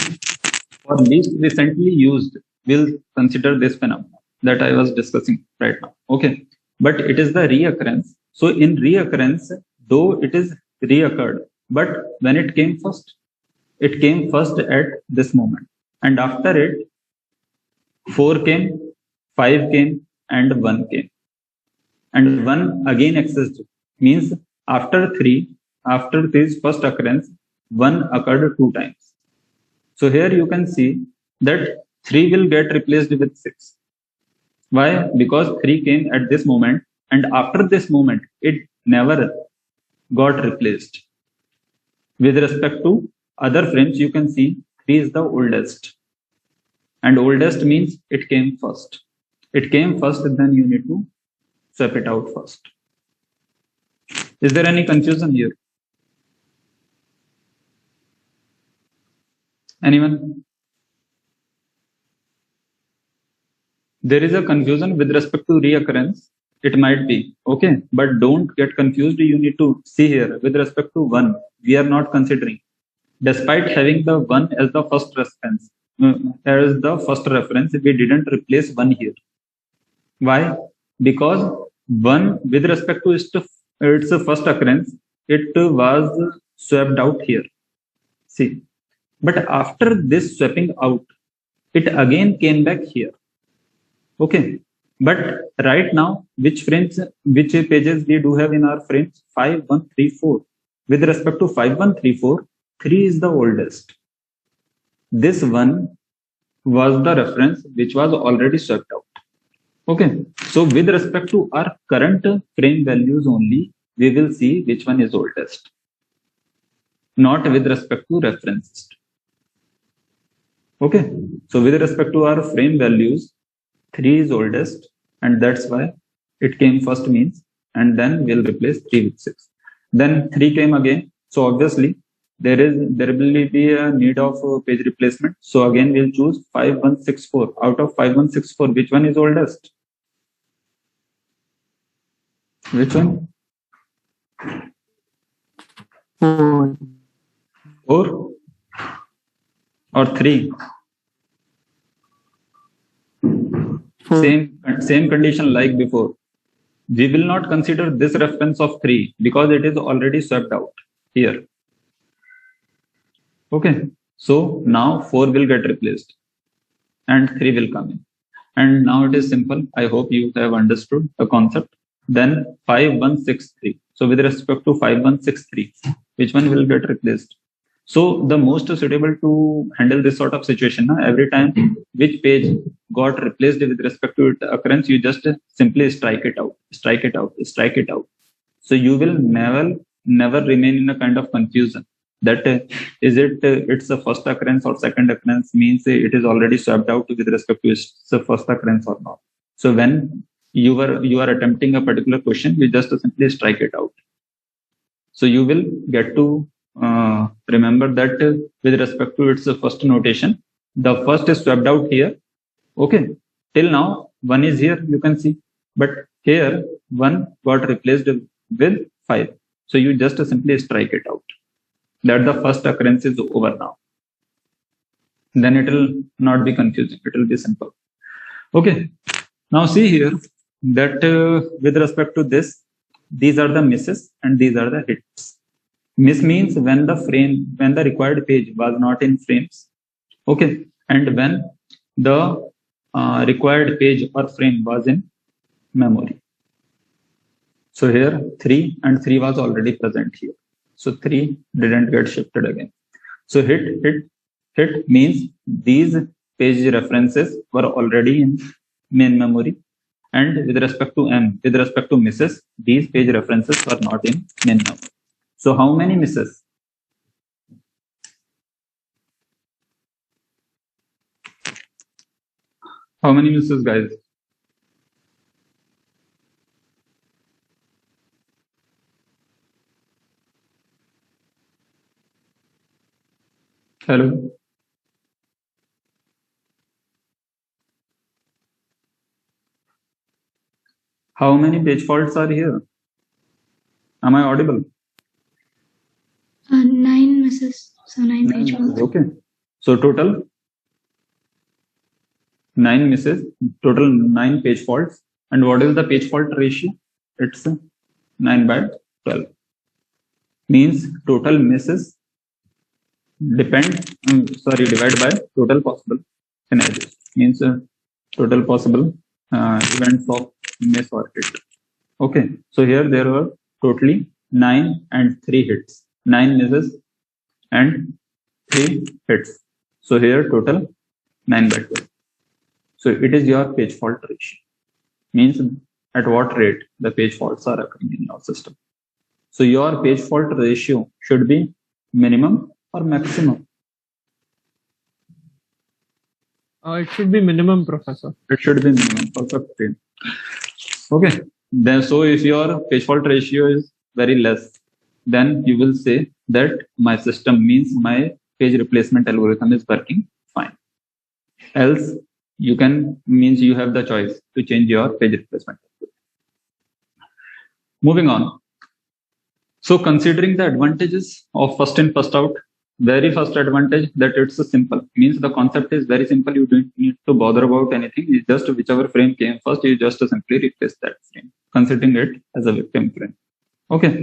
For least recently used, we'll consider this phenomenon that I was discussing right now. Okay. But it is the reoccurrence. So in reoccurrence, though it is reoccurred, but when it came first at this moment. And after it, 4 came, 5 came, and 1 came. And 1 again accessed means after 3, after this first occurrence, 1 occurred 2 times. So here you can see that 3 will get replaced with 6. Why? Because 3 came at this moment, and after this moment, it never got replaced. With respect to other frames, you can see 3 is the oldest. And oldest means it came first. It came first, then you need to swap it out first. Is there any confusion here? Anyone? There is a confusion with respect to reoccurrence. It might be, okay, but don't get confused. You need to see here with respect to 1, we are not considering. Despite having the 1 as the first reference, we didn't replace 1 here. Why? Because 1 with respect to its first occurrence, it was swapped out here. See, but after this swapping out, it again came back here. Okay, but right now, which pages we do have in our frames? 5, 1, 3, 4. With respect to 5, 1, 3, 4, 3 is the oldest. This 1 was the reference which was already swapped out. Okay, so with respect to our current frame values only, we will see which one is oldest, not with respect to references. Okay, so with respect to our frame values, 3 is oldest, and that's why it came first means, and then we'll replace 3 with 6. Then 3 came again, so obviously there will be a need of page replacement. So again we'll choose 5, 1, 6, 4. Out of 5, 1, 6, 4, which one is oldest? Which one? 4. 4 or 3? 4. Same condition like before. We will not consider this reference of 3 because it is already swapped out here. Okay, so now 4 will get replaced and 3 will come in. And now it is simple. I hope you have understood the concept. Then 5, 1, 6, 3. So with respect to 5, 1, 6, 3, which one will get replaced? So the most suitable to handle this sort of situation, every time which page got replaced with respect to its occurrence, you just simply strike it out, strike it out, strike it out. So you will never remain in a kind of confusion that is it's a first occurrence or second occurrence, means it is already swapped out with respect to its first occurrence or not. So when you are attempting a particular question, you just simply strike it out. So you will get to remember that with respect to its first notation, the first is swapped out here. Okay, till now 1 is here, you can see, but here 1 got replaced with 5. So you just simply strike it out. That the first occurrence is over now. Then it will not be confusing. It will be simple. Okay. Now see here that with respect to this, these are the misses and these are the hits. Miss means when the required page was not in frames. Okay. And when the required page or frame was in memory. So here 3 and 3 was already present here. So 3 didn't get shifted again. So hit means these page references were already in main memory. And with respect to misses, these page references were not in main memory. So how many misses? How many misses, guys? Hello. How many page faults are here? Am I audible? 9 misses. So 9 page faults. Okay. So total 9 misses, total 9 page faults. And what is the page fault ratio? It's 9/12. Means total misses divide by total possible scenarios. Means total possible events of miss or hit. Okay, so here there were totally 9 and 3 hits, 9 misses and 3 hits. So here total 9 by 12. So it is your page fault ratio. Means at what rate the page faults are occurring in your system. So your page fault ratio should be minimum or maximum. It should be minimum, Professor. It should be minimum. Perfect. Okay. Then so if your page fault ratio is very less, then you will say that my system means my page replacement algorithm is working fine. Else you can means you have the choice to change your page replacement. Moving on. So considering the advantages of first in, first out, very first advantage that it's simple. Means the concept is very simple. You don't need to bother about anything. It's just whichever frame came first, you just simply replace that frame, considering it as a victim frame. Okay.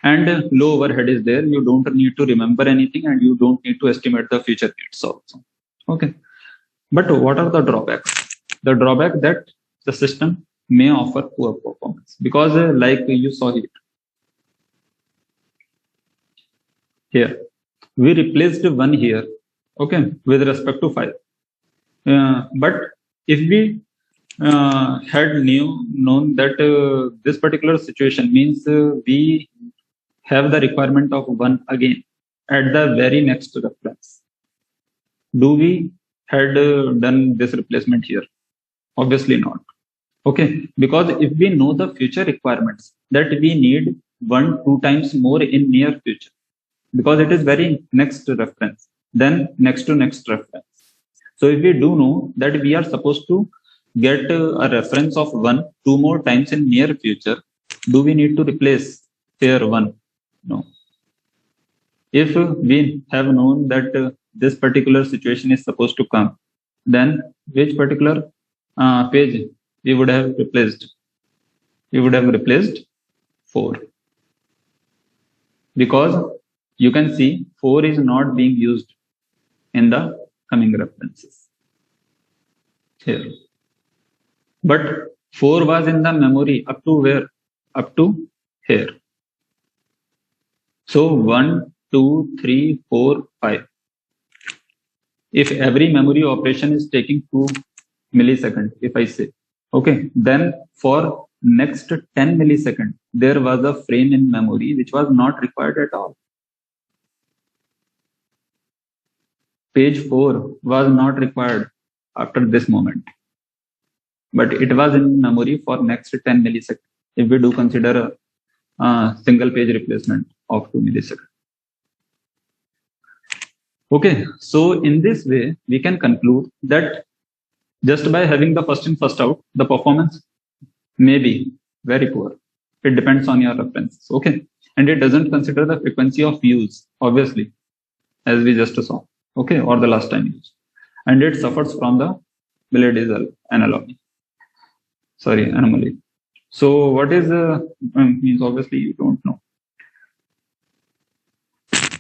And low overhead is there. You don't need to remember anything and you don't need to estimate the future needs also. Okay. But what are the drawbacks? The drawback that the system may offer poor performance because like you saw here, we replaced 1 here, okay, with respect to 5. But if we had known that this particular situation means we have the requirement of 1 again at the very next reference, do we had done this replacement here? Obviously not. Okay, because if we know the future requirements that we need 1-2 times more in near future, because it is very next reference, then next to next reference. So if we do know that we are supposed to get a reference of 1-2 more times in near future, do we need to replace here 1? No. If we have known that this particular situation is supposed to come, then which particular page we would have replaced? We would have replaced 4. Because you can see 4 is not being used in the coming references here. But 4 was in the memory up to where? Up to here. So 1, 2, 3, 4, 5. If every memory operation is taking 2 milliseconds, if I say, okay, then for next 10 milliseconds, there was a frame in memory which was not required at all. Page 4 was not required after this moment, but it was in memory for next 10 milliseconds if we do consider a single page replacement of 2 milliseconds. Okay, so in this way, we can conclude that just by having the first in, first out, the performance may be very poor. It depends on your references. Okay, and it doesn't consider the frequency of use, obviously, as we just saw. Okay, or the last time used, and it suffers from the Billard's anomaly. So what is means? Obviously, you don't know.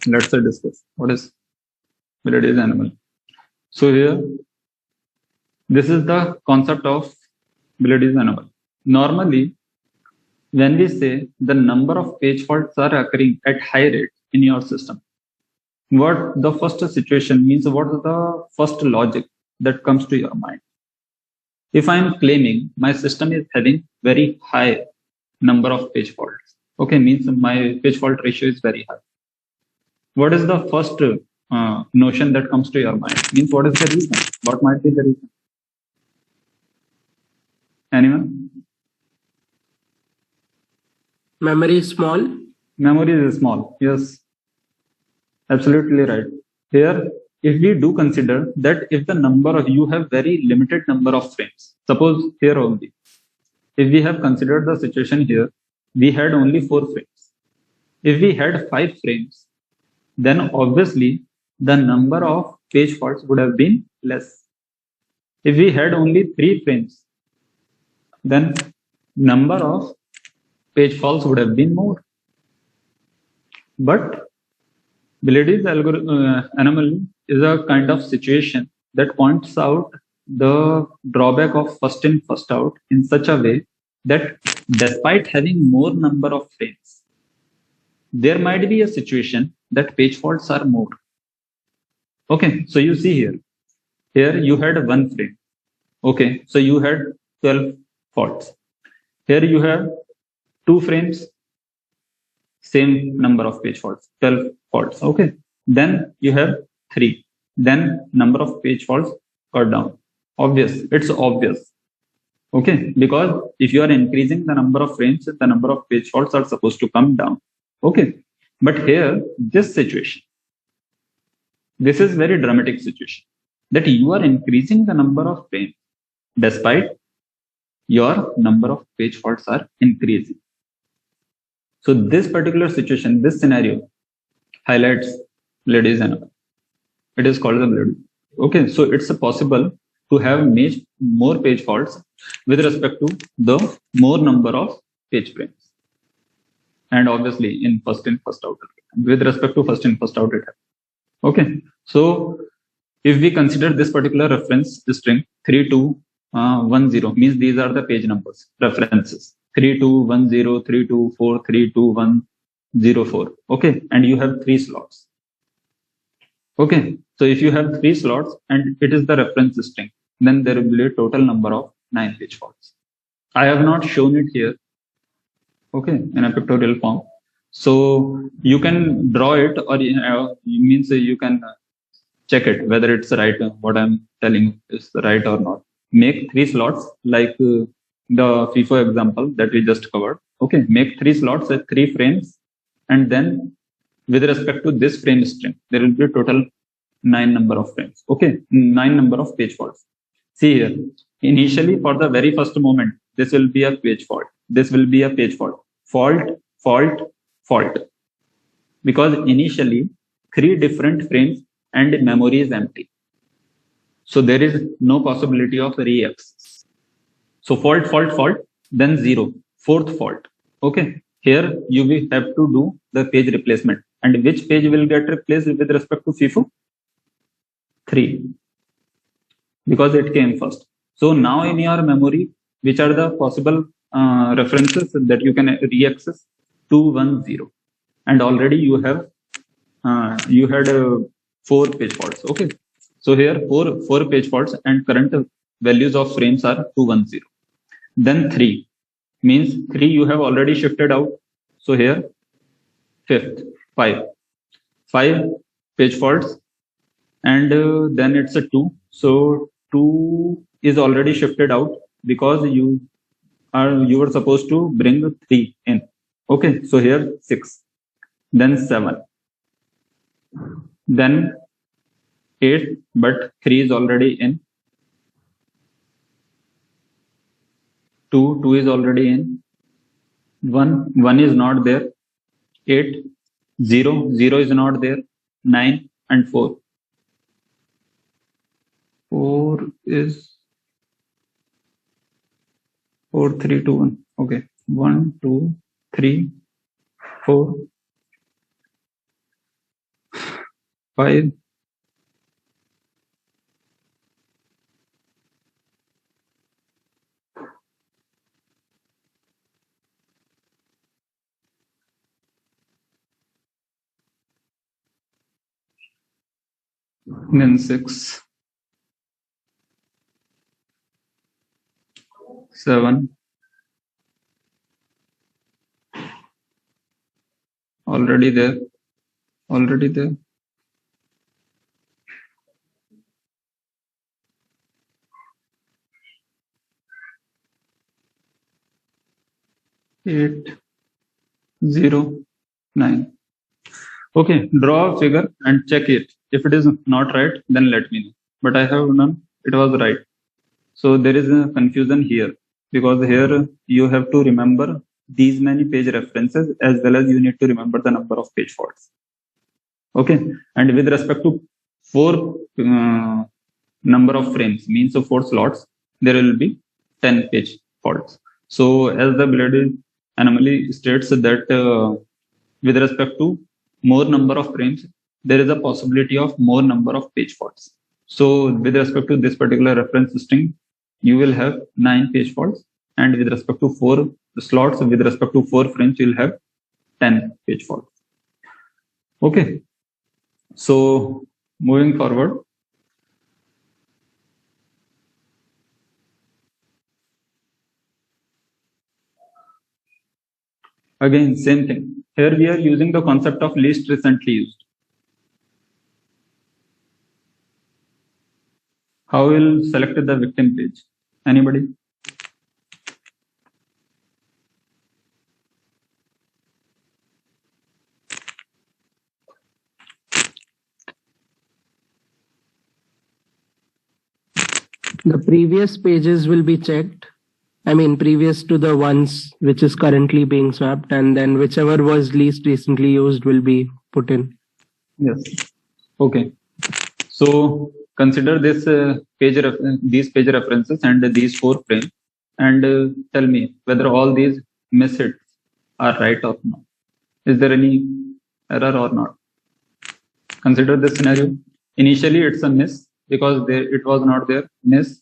Let's discuss what is Billard's anomaly. So here, this is the concept of Billard's anomaly. Normally, when we say the number of page faults are occurring at high rate in your system, what the first situation means, what is the first logic that comes to your mind? If I am claiming my system is having very high number of page faults, okay, means my page fault ratio is very high. What is the first notion that comes to your mind? Means what is the reason? What might be the reason? Anyone? Memory is small. Memory is small. Yes. Absolutely right. Here, if we do consider that if the number of you have very limited number of frames, suppose here only, if we have considered the situation here, we had only 4 frames. If we had 5 frames, then obviously the number of page faults would have been less. If we had only 3 frames, then number of page faults would have been more. But Billard's anomaly is a kind of situation that points out the drawback of first in, first out in such a way that despite having more number of frames, there might be a situation that page faults are more. Okay, so you see here you had one frame. Okay, so you had 12 faults. Here you have 2 frames, same number of page faults, 12 faults. Okay, then you have 3. Then number of page faults got down. It's obvious. Okay, because if you are increasing the number of frames, the number of page faults are supposed to come down. Okay, but here, this situation, this is very dramatic situation, that you are increasing the number of frames despite your number of page faults are increasing. So this particular situation, this scenario highlights Blades anomaly. It is called the Blades. Okay, so it's possible to have more page faults with respect to the more number of page frames. And obviously in first in, first out, with respect to first in, first out it happens. Okay, so if we consider this particular reference string 3210, means these are the page numbers, references 3210, 3224, 32104. Okay, and you have 3 slots. Okay, so if you have 3 slots and it is the reference string, then there will be a total number of 9 page faults. I have not shown it here, okay, in a pictorial form. So you can draw it, or means you can check it whether it's right, what I'm telling is right or not. Make 3 slots like the FIFO example that we just covered. Okay, make 3 slots at 3 frames, and then with respect to this frame string, there will be a total 9 number of frames. Okay, 9 number of page faults. See here, initially for the very first moment, this will be a page fault. This will be a page fault. Fault, fault, fault. Because initially 3 different frames and memory is empty. So there is no possibility of re-access. So fault, fault, fault, then 0, 4th fault. Okay, here you will have to do the page replacement. And which page will get replaced with respect to FIFO? 3. Because it came first. So now in your memory, which are the possible references that you can re-access? 210. And already you have you had 4 page faults. Okay, so here 4 page faults and current values of frames are 210. Then 3 means 3 you have already shifted out. So here 5th 5 page faults, and then it's a 2. So 2 is already shifted out because you were supposed to bring 3 in. Okay, so here 6, then 7, then 8, but 3 is already in. 2 is already in. 1 is not there. 8, 0 is not there. 9 and 4. 4 is 4, 3, 2, 1. Okay, 1, 2, 3, 4, 5, 6, 7, already there. 8, 0, 9. Okay, draw a figure and check it. If it is not right, then let me know. But I have done, it was right. So there is a confusion here, because here you have to remember these many page references as well as you need to remember the number of page faults. Okay, and with respect to 4 number of frames, means of 4 slots, there will be 10 page faults. So as the Blades anomaly states that with respect to more number of frames, there is a possibility of more number of page faults. So with respect to this particular reference string, you will have 9 page faults, and with respect to 4 slots, with respect to 4 frames, you will have 10 page faults. Okay. So moving forward. Again, same thing. Here we are using the concept of least recently used. How will select the victim page? Anybody? The previous pages will be checked. I mean, previous to the ones which is currently being swapped, and then whichever was least recently used will be put in. Yes. Okay. So consider this these page references and these 4 frames, and tell me whether all these miss hits are right or not. Is there any error or not? Consider this scenario. Initially, it's a miss because it was not there. Miss,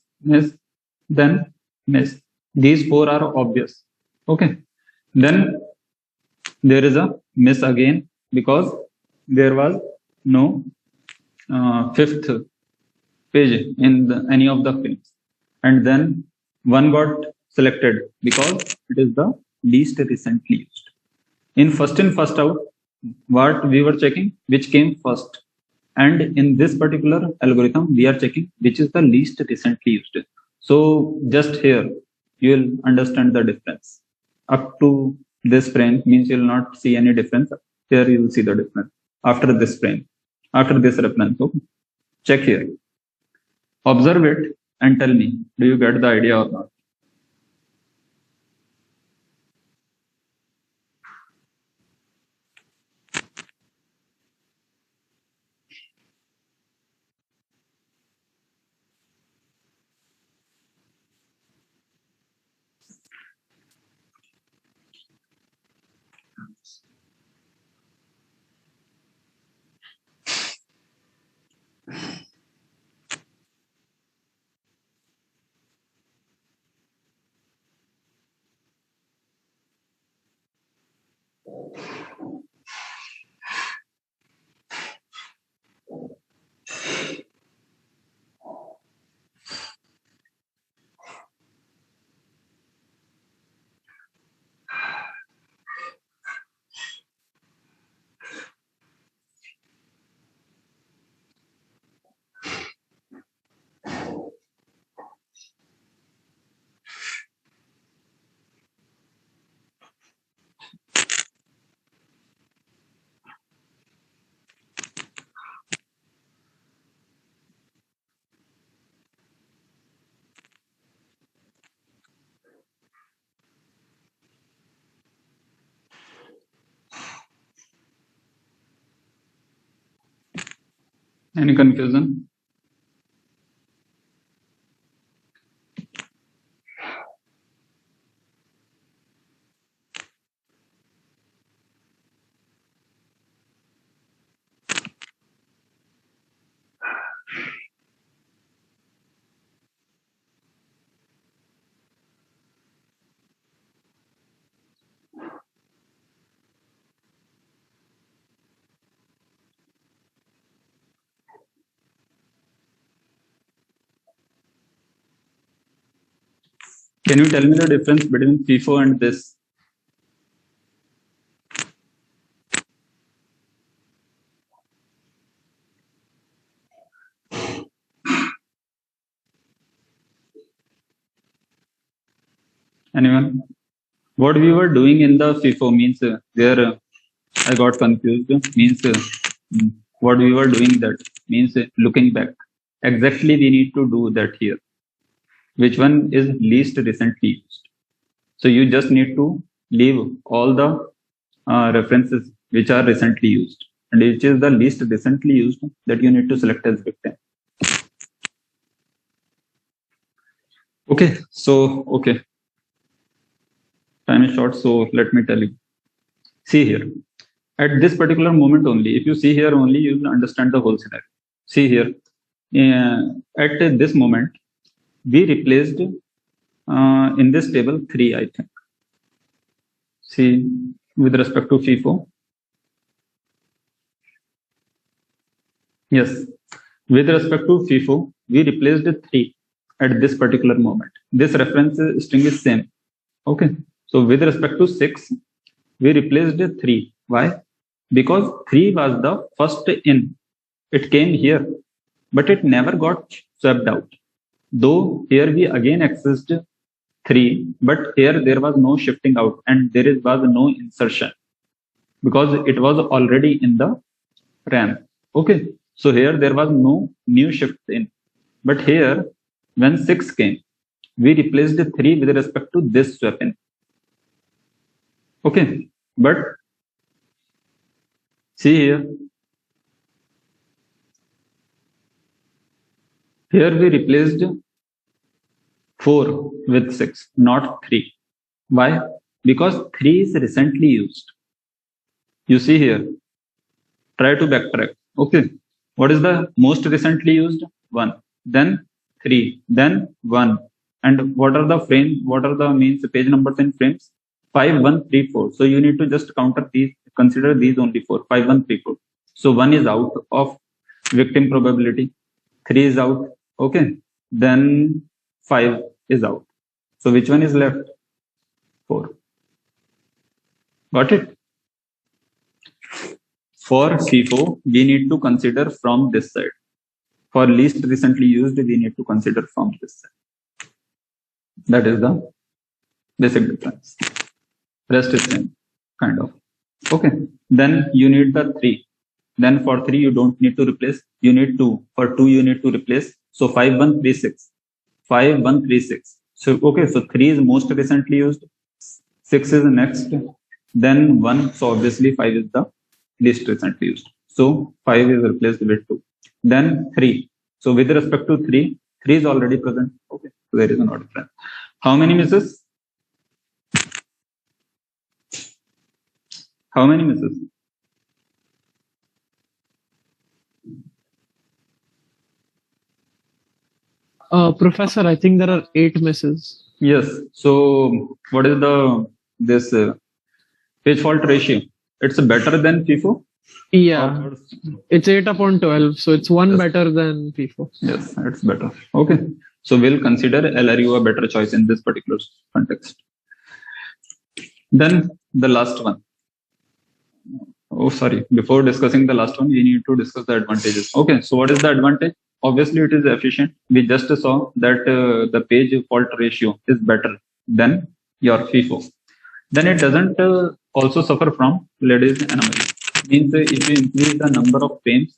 then miss. These 4 are obvious. Okay. Then there is a miss again because there was no 5th page in any of the frames, and then one got selected because it is the least recently used. In first in first out, what we were checking, which came first, and in this particular algorithm we are checking which is the least recently used. So just here you will understand the difference. Up to this frame means you will not see any difference. Here you will see the difference after this frame, after this reference. So check here, observe it and tell me, do you get the idea or not? Any confusion? Can you tell me the difference between FIFO and this? Anyone? What we were doing in the FIFO means there I got confused. Means what we were doing that means looking back. Exactly, we need to do that here. Which one is least recently used? So you just need to leave all the references which are recently used, and which is the least recently used that you need to select as victim. Okay, so okay. Time is short, so let me tell you. See here. At this particular moment only, if you see here only, you will understand the whole scenario. See here. At this moment, we replaced in this table 3, I think. See, with respect to FIFO. Yes. With respect to FIFO, we replaced 3 at this particular moment. This reference string is same. Okay. So with respect to 6, we replaced 3. Why? Because 3 was the first in. It came here, but it never got swept out. Though here we again accessed 3, but here there was no shifting out and was no insertion because it was already in the RAM. Okay. So here there was no new shift in. But here, when 6 came, we replaced 3 with respect to this swap in. Okay. But see here. Here we replaced 4 with 6, not 3. Why? Because 3 is recently used. You see here. Try to backtrack. Okay. What is the most recently used? 1. Then 3. Then 1. And what are the frames? What are the means page numbers in frames? 5, 1, 3, 4. So you need to just consider these only 4. 5, 1, 3, 4. So 1 is out of victim probability. 3 is out. Okay. Then 5 is out. So which one is left? 4. Got it? For FIFO, we need to consider from this side. For least recently used, we need to consider from this side. That is the basic difference. Rest is same, kind of. Okay. Then you need the 3. Then for 3, you don't need to replace. You need 2. For 2, you need to replace. So 5, 1, 3, 6. 5, 1, 3, 6. So, okay. So 3 is most recently used. 6 is next. Then 1. So obviously 5 is the least recently used. So 5 is replaced with 2. Then 3. So with respect to 3, 3 is already present. Okay. So there is no difference. How many misses? How many misses? Professor, I think there are 8 misses. Yes. So what is this page fault ratio? It's better than FIFO? Yeah, it's 8 upon 12, so it's 1 better than FIFO. Yes, it's better. Okay. So we'll consider LRU a better choice in this particular context. Then the last one. Oh, sorry. Before discussing the last one, we need to discuss the advantages. Okay. So what is the advantage? Obviously, it is efficient. We just saw that the page fault ratio is better than your FIFO. Then it doesn't also suffer from Lady's anomaly. Means if you increase the number of frames,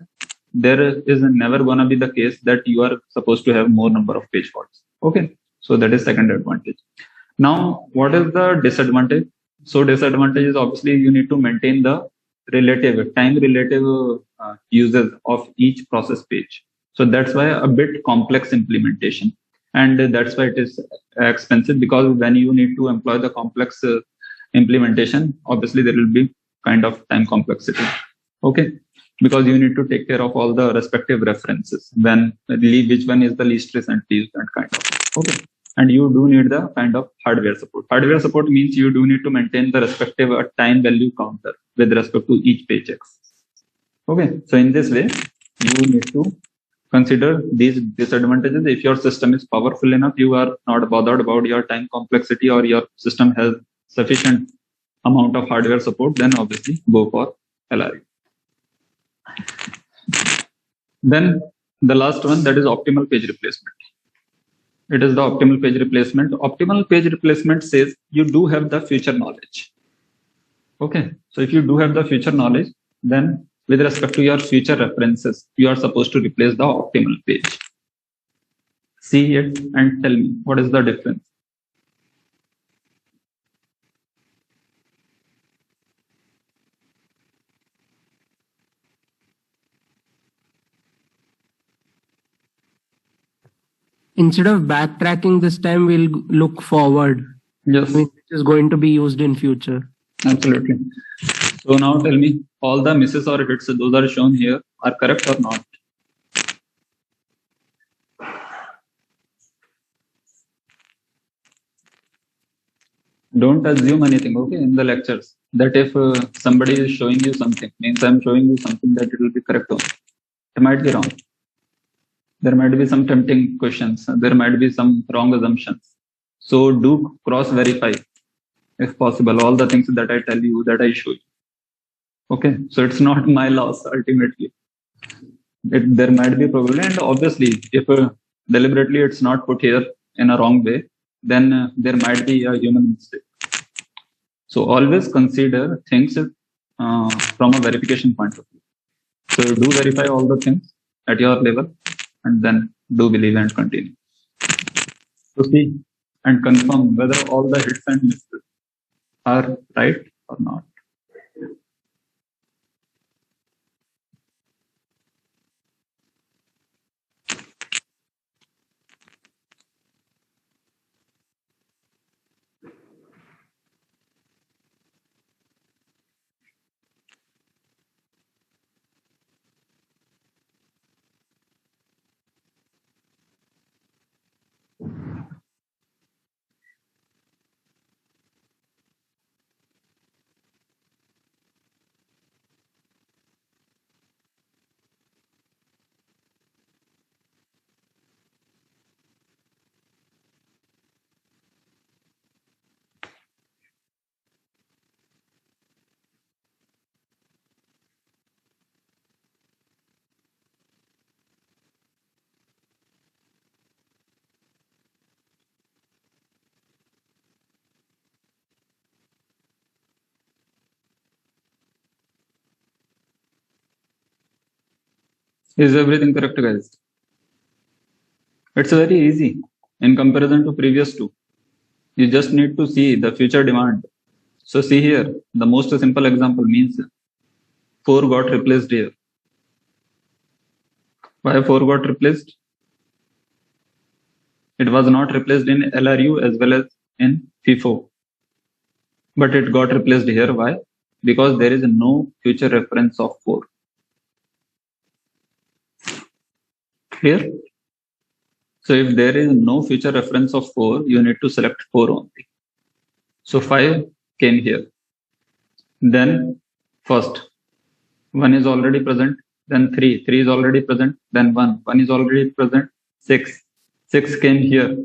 there is never gonna be the case that you are supposed to have more number of page faults. Okay. So that is second advantage. Now, what is the disadvantage? So disadvantage is obviously you need to maintain the time relative uses of each process page. So that's why a bit complex implementation, and that's why it is expensive, because when you need to employ the complex implementation, obviously there will be kind of time complexity. Okay, because you need to take care of all the respective references, when which one is the least recently used and kind of. Okay, and you do need the kind of hardware support. Hardware support means you do need to maintain the respective time value counter with respect to each page X. Okay, so in this way, you need to consider these disadvantages. If your system is powerful enough, you are not bothered about your time complexity, or your system has sufficient amount of hardware support, then obviously go for LRU. Then the last one, that is optimal page replacement. It is the optimal page replacement. Optimal page replacement says you do have the future knowledge. Okay, so if you do have the future knowledge, then with respect to your future references, you are supposed to replace the optimal page. See it and tell me what is the difference. Instead of backtracking this time, we'll look forward. Yes, Which is going to be used in future. absolutely. So now tell me, all the misses or hits, those are shown here, are correct or not? Don't assume anything, okay, in the lectures, that if somebody is showing you something, means I'm showing you something, that it will be correct only. They might be wrong. There might be some tempting questions. There might be some wrong assumptions. So do cross verify if possible all the things that I tell you, that I show you. Okay, so it's not my loss ultimately. There might be probably, and obviously if deliberately it's not put here in a wrong way, then there might be a human mistake. So always consider things from a verification point of view. So do verify all the things at your level, and then do believe and continue. So see and confirm whether all the hits and misses are right or not. Is everything correct, guys? It's very easy in comparison to previous two. You just need to see the future demand. So see here, the most simple example means 4 got replaced here. Why 4 got replaced? It was not replaced in LRU as well as in FIFO. But it got replaced here. Why? Because there is no future reference of 4. Clear? So if there is no future reference of 4, you need to select 4 only. So 5 came here. Then first, 1 is already present. Then 3 is already present. Then 1 is already present. 6 came here.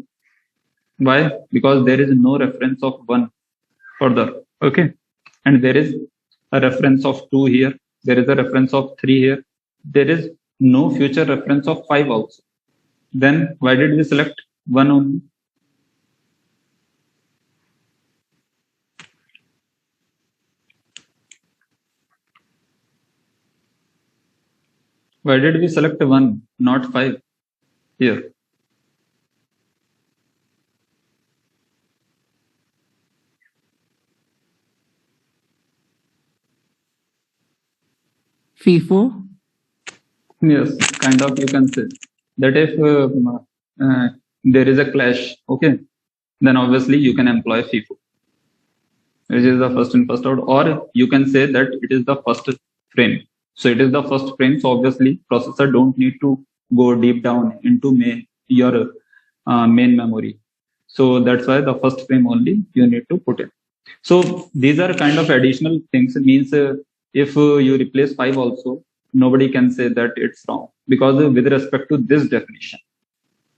Why? Because there is no reference of 1 further. Okay. And there is a reference of 2 here. There is a reference of 3 here. There is no future reference of 5 also. Then why did we select 1 only? Why did we select 1, not 5 here? FIFO? Yes, kind of you can say that if there is a clash, okay, then obviously you can employ FIFO, which is the first in first out, or you can say that it is the first frame. So it is the first frame. So obviously processor don't need to go deep down into your main memory. So that's why the first frame only you need to put in. So these are kind of additional things. It means if you replace 5 also, nobody can say that it's wrong, because with respect to this definition,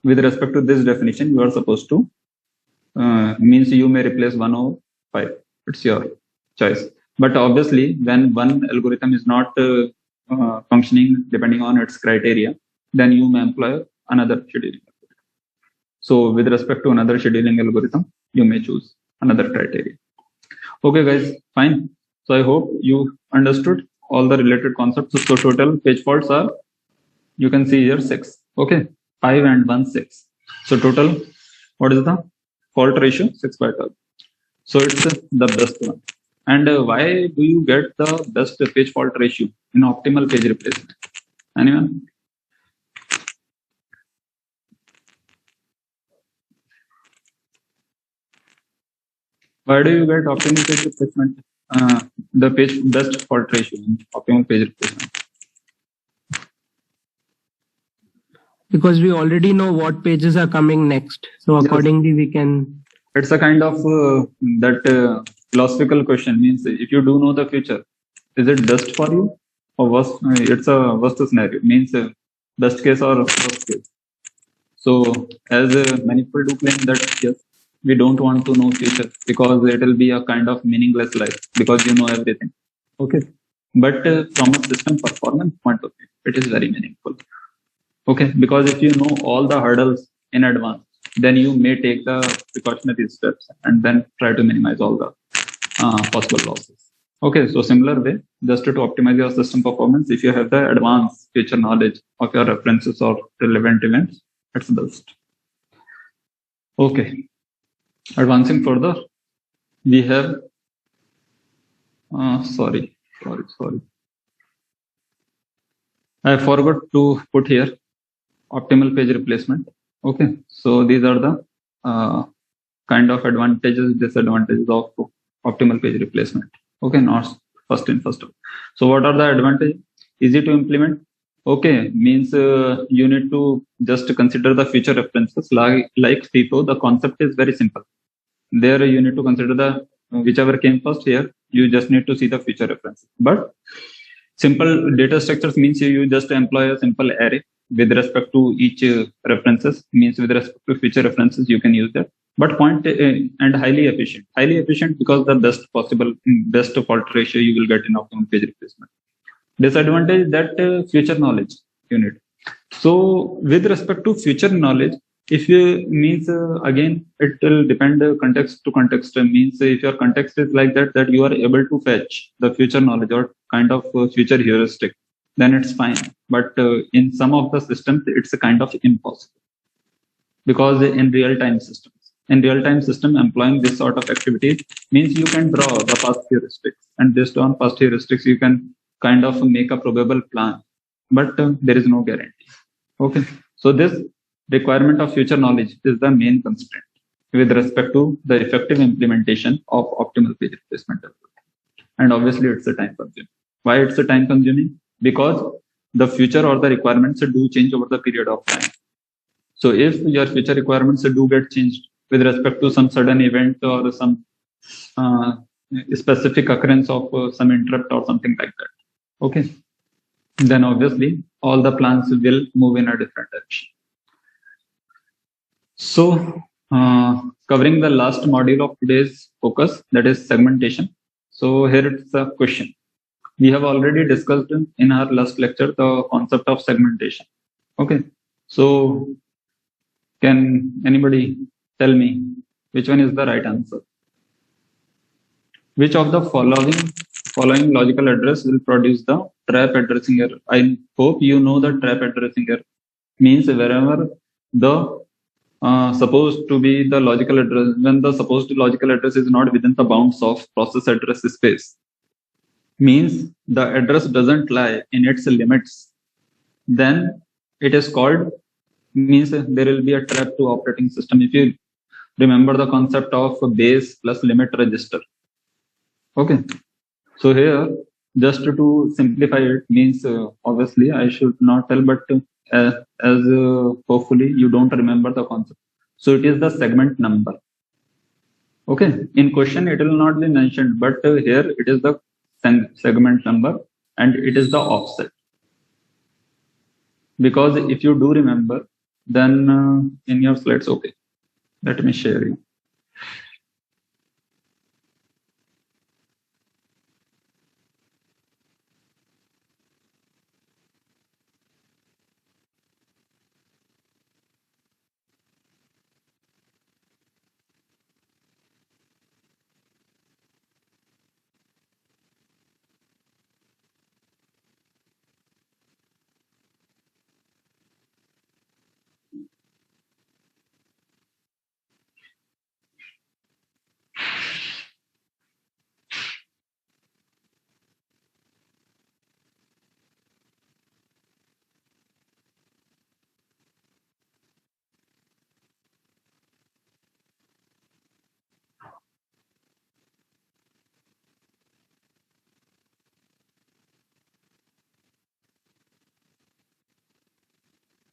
you are supposed to means you may replace 1 or 5. It's your choice. But obviously, when one algorithm is not functioning depending on its criteria, then you may employ another scheduling algorithm. So with respect to another scheduling algorithm, you may choose another criteria. Okay, guys, fine. So I hope you understood all the related concepts. So total page faults are, you can see here 6. Okay, 5 and 1, 6. So total, what is the fault ratio? 6/12. So it's the best one. And why do you get the best page fault ratio in optimal page replacement? Anyone? Why do you get optimal page replacement? The best fault ratio in optimal page replacement. Because we already know what pages are coming next. So accordingly, we can. It's a kind of that philosophical question. Means if you do know the future, is it best for you? or worst, it's a worst scenario, means best case or worst case. So as many people do claim that yes, we don't want to know future because it will be a kind of meaningless life because you know everything. Okay, but from a system performance point of view, it is very meaningful. Okay, because if you know all the hurdles in advance, then you may take the precautionary steps and then try to minimize all the possible losses. Okay, so similar way, just to optimize your system performance, if you have the advanced future knowledge of your references or relevant events, it's best. Okay, advancing further, we have, sorry. I forgot to put here optimal page replacement. Okay, so these are the kind of advantages, disadvantages of optimal page replacement. Okay, not first in, first out. So what are the advantages? Easy to implement. Okay, means you need to just consider the future references like FIFO. The concept is very simple. There you need to consider the whichever came first. Here you just need to see the future references. But simple data structures means you just employ a simple array with respect to each references, means with respect to future references you can use that, but and highly efficient because the best fault ratio you will get in optimal page replacement. Disadvantage that future knowledge you need. So with respect to future knowledge, if you means again it will depend context to context, means if your context is like that you are able to fetch the future knowledge or kind of future heuristic, then it's fine. But in some of the systems it's a kind of impossible, because in real-time system employing this sort of activities means you can draw the past heuristics, and based on past heuristics you can kind of make a probable plan, but there is no guarantee. Okay, so this requirement of future knowledge is the main constraint with respect to the effective implementation of optimal page replacement. And obviously it's a time consuming. Why it's a time consuming? Because the future or the requirements do change over the period of time. So if your future requirements do get changed with respect to some sudden event or some specific occurrence of some interrupt or something like that, okay, then obviously all the plans will move in a different direction. So covering the last module of today's focus, that is segmentation. So here it's a question. We have already discussed in our last lecture the concept of segmentation. Okay, so can anybody tell me which one is the right answer? Which of the following logical address will produce the trap addressing error? I hope you know the trap addressing error means wherever the supposed to be the logical address, when the supposed logical address is not within the bounds of process address space, means the address doesn't lie in its limits, then it is called, means there will be a trap to operating system. If you remember the concept of base plus limit register. Okay, so here just to simplify it, means obviously I should not tell, but as hopefully you don't remember the concept. So it is the segment number. Okay, in question it will not be mentioned, but here it is the segment number and it is the offset. Because if you do remember, then in your slides, okay, let me share you.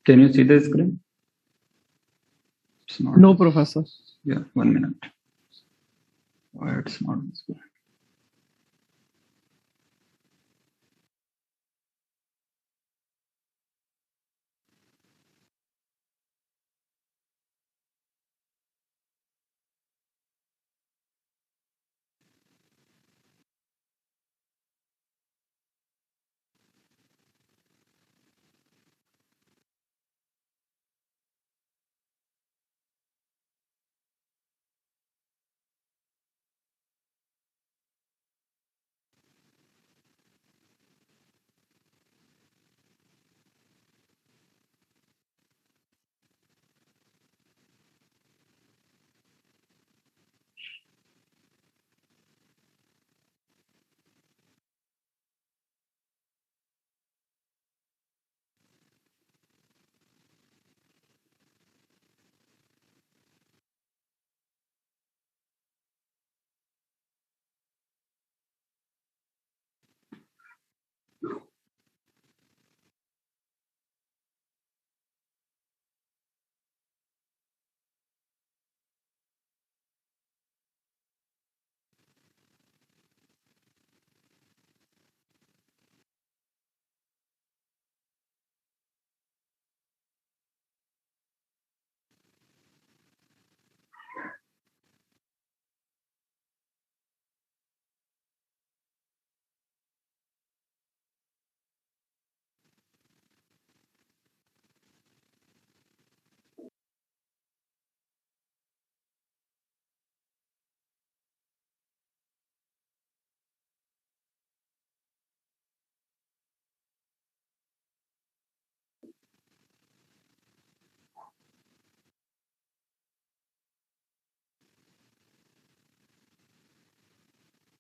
Can you see the screen? It's not. No, Professor. Yeah, 1 minute. Why it's not on screen?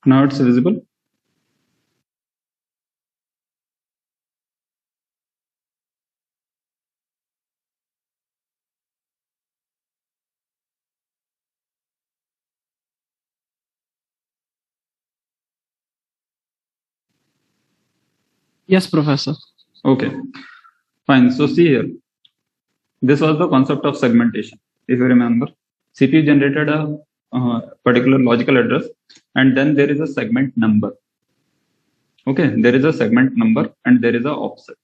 Now it's visible. Yes, Professor. Okay, fine. So see here, this was the concept of segmentation. If you remember, CPU generated a particular logical address, and then there is a segment number. Okay, there is a segment number and there is a offset.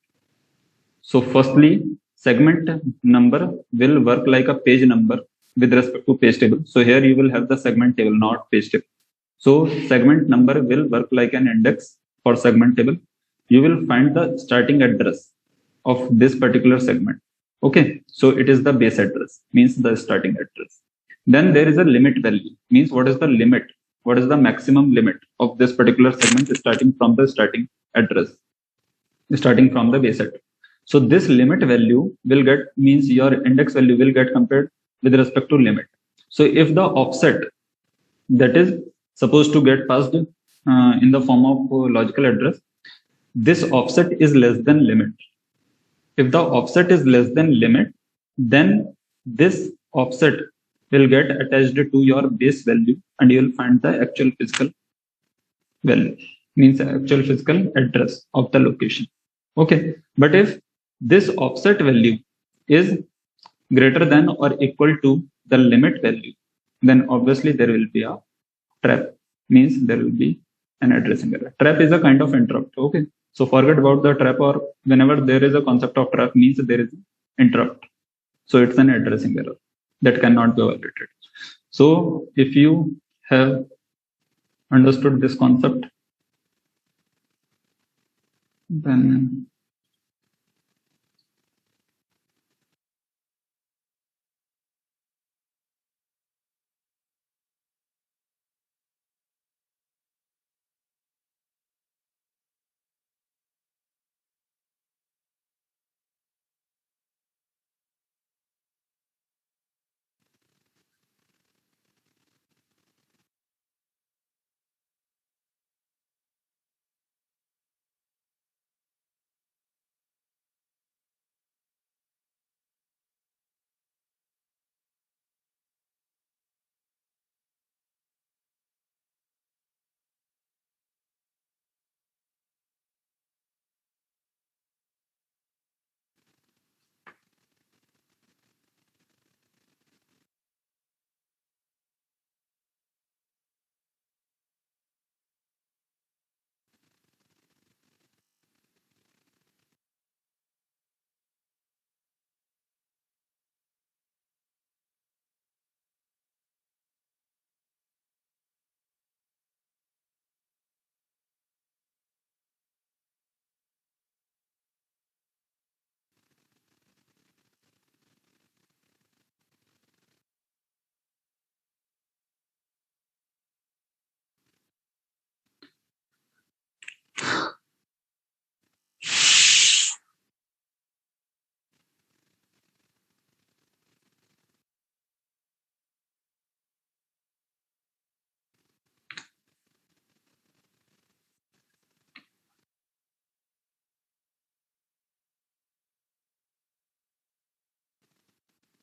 So firstly, segment number will work like a page number with respect to page table. So here you will have the segment table, not page table. So segment number will work like an index for segment table. You will find the starting address of this particular segment. Okay, so it is the base address, means the starting address. Then there is a limit value, means what is the limit, what is the maximum limit of this particular segment starting from the starting address, starting from the base address. So this limit value will get, means your index value will get compared with respect to limit. So if the offset that is supposed to get passed in the form of logical address, this offset is less than limit. If the offset is less than limit, then this offset will get attached to your base value and you will find the actual physical value, means the actual physical address of the location. Okay, but if this offset value is greater than or equal to the limit value, then obviously there will be a trap, means there will be an addressing error. Trap is a kind of interrupt. Okay, so forget about the trap, or whenever there is a concept of trap, means there is interrupt. So it's an addressing error that cannot be violated. So if you have understood this concept, then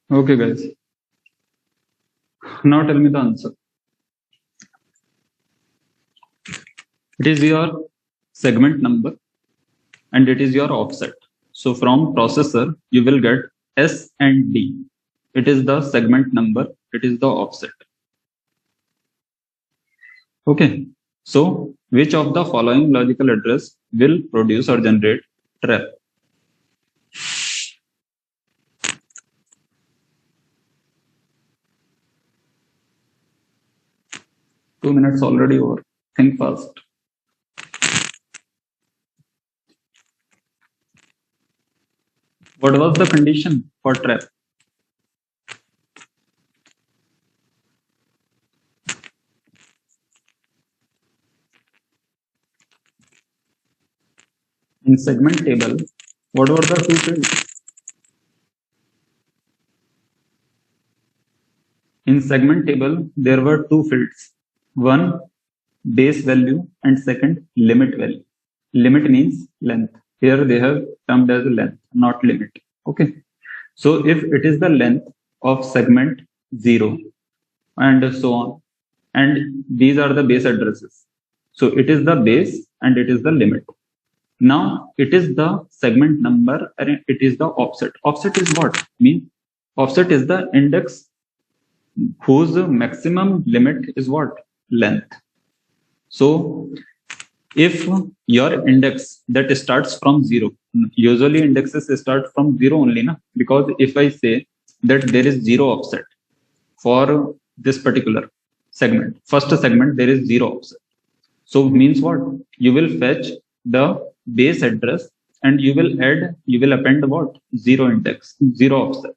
okay guys, now tell me the answer. It is your segment number and it is your offset. So from processor, you will get S and D. It is the segment number, it is the offset. Okay, so which of the following logical address will produce or generate trap? Two minutes already over. Think fast. What was the condition for trap? In segment table, what were the two fields? In segment table, there were two fields. One, base value and second limit value. Limit means length. Here they have termed as length, not limit. Okay. So if it is the length of segment 0 and so on, and these are the base addresses. So it is the base and it is the limit. Now it is the segment number and it is the offset. Offset is what? Means offset is the index whose maximum limit is what? Length. So if your index that starts from 0, usually indexes start from 0 only, na? Because if I say that there is 0 offset for this particular segment, first segment there is 0 offset. So means what? You will fetch the base address and you will append what? 0 index, 0 offset.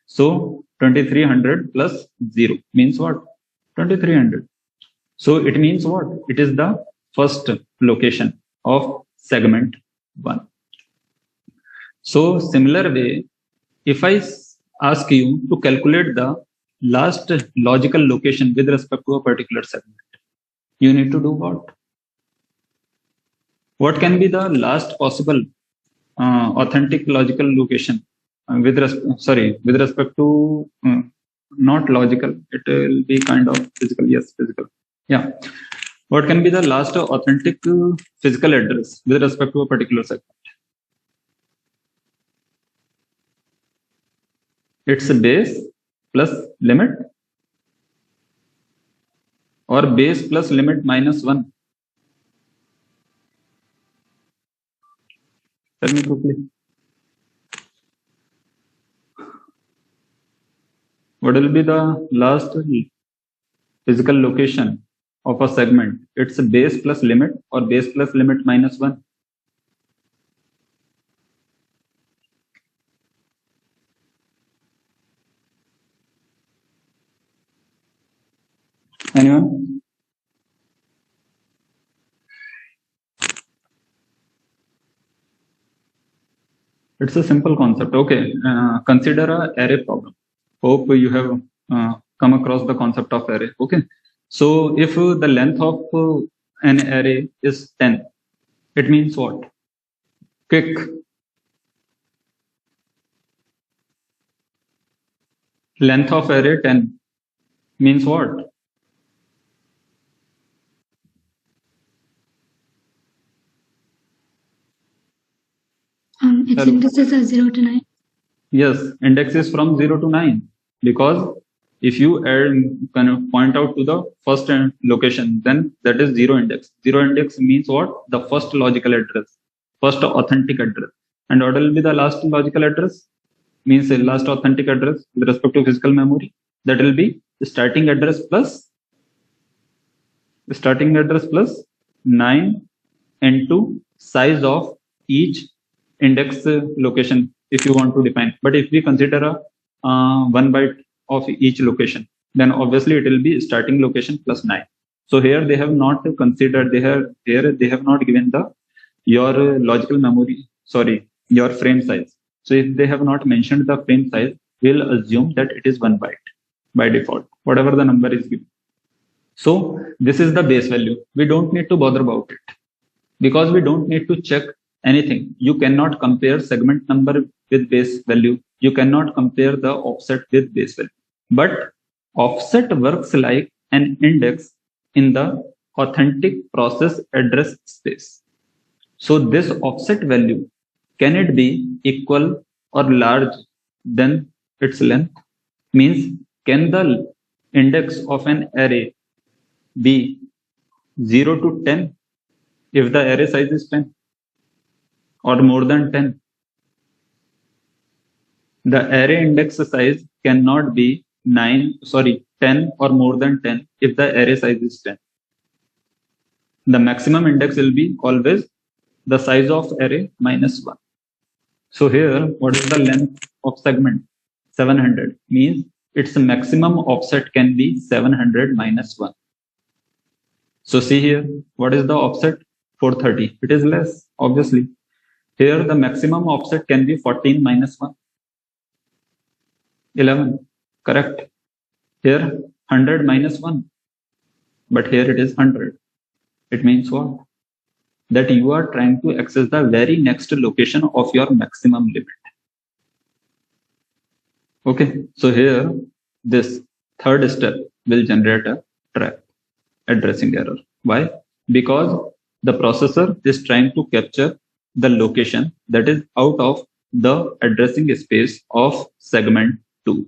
So 2300 plus 0 means what? 2300. So it means what? It is the first location of segment 1. So similar way, if I ask you to calculate the last logical location with respect to a particular segment, you need to do what? What can be the last possible authentic logical location with respect to not logical, it will be kind of physical. Yes, physical. Yeah. What can be the last authentic physical address with respect to a particular segment? It's a base plus limit or base plus limit minus 1. Tell me quickly. What will be the last physical location of a segment? It's a base plus limit or base plus limit minus 1. Anyone? It's a simple concept. Okay, consider a array problem. Hope you have come across the concept of array. Okay, so if the length of an array is 10, it means what? Quick. Length of array 10 means what? Its indices are 0 to 9. Yes, index is from 0 to 9 because if you kind of point out to the first location, then that is 0 index. 0 index means what? The first logical address, first authentic address. And what will be the last logical address? Means the last authentic address with respect to physical memory. That will be the starting address plus 9 into size of each index location if you want to define. But if we consider a 1 byte of each location, then obviously it will be starting location plus 9. So here they have not considered, they have not given your logical memory, your frame size. So if they have not mentioned the frame size, we'll assume that it is 1 byte by default, whatever the number is given. So this is the base value. We don't need to bother about it because we don't need to check anything. You cannot compare segment number with base value. You cannot compare the offset with base value. But offset works like an index in the authentic process address space. So this offset value, can it be equal or large than its length? Means can the index of an array be 0 to 10 if the array size is 10 or more than 10? The array index size cannot be 10 or more than 10 if the array size is 10. The maximum index will be always the size of array minus 1. So here, what is the length of segment? 700 means its maximum offset can be 700 minus 1. So see here, what is the offset? 430. It is less, obviously. Here the maximum offset can be 14 minus 1. 11. Correct. Here 100 minus 1. But here it is 100. It means what? That you are trying to access the very next location of your maximum limit. Okay, so here this third step will generate a trap addressing error. Why? Because the processor is trying to capture the location that is out of the addressing space of segment 2.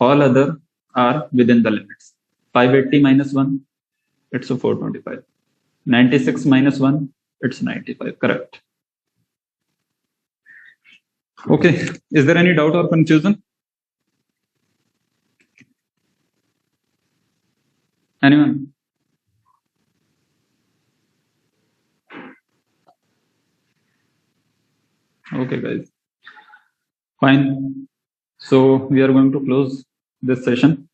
All other are within the limits. 580 minus 1, it's a 425. 96 minus 1, it's 95, correct. Okay, is there any doubt or confusion? Anyone? Okay, guys. Fine. So we are going to close this session.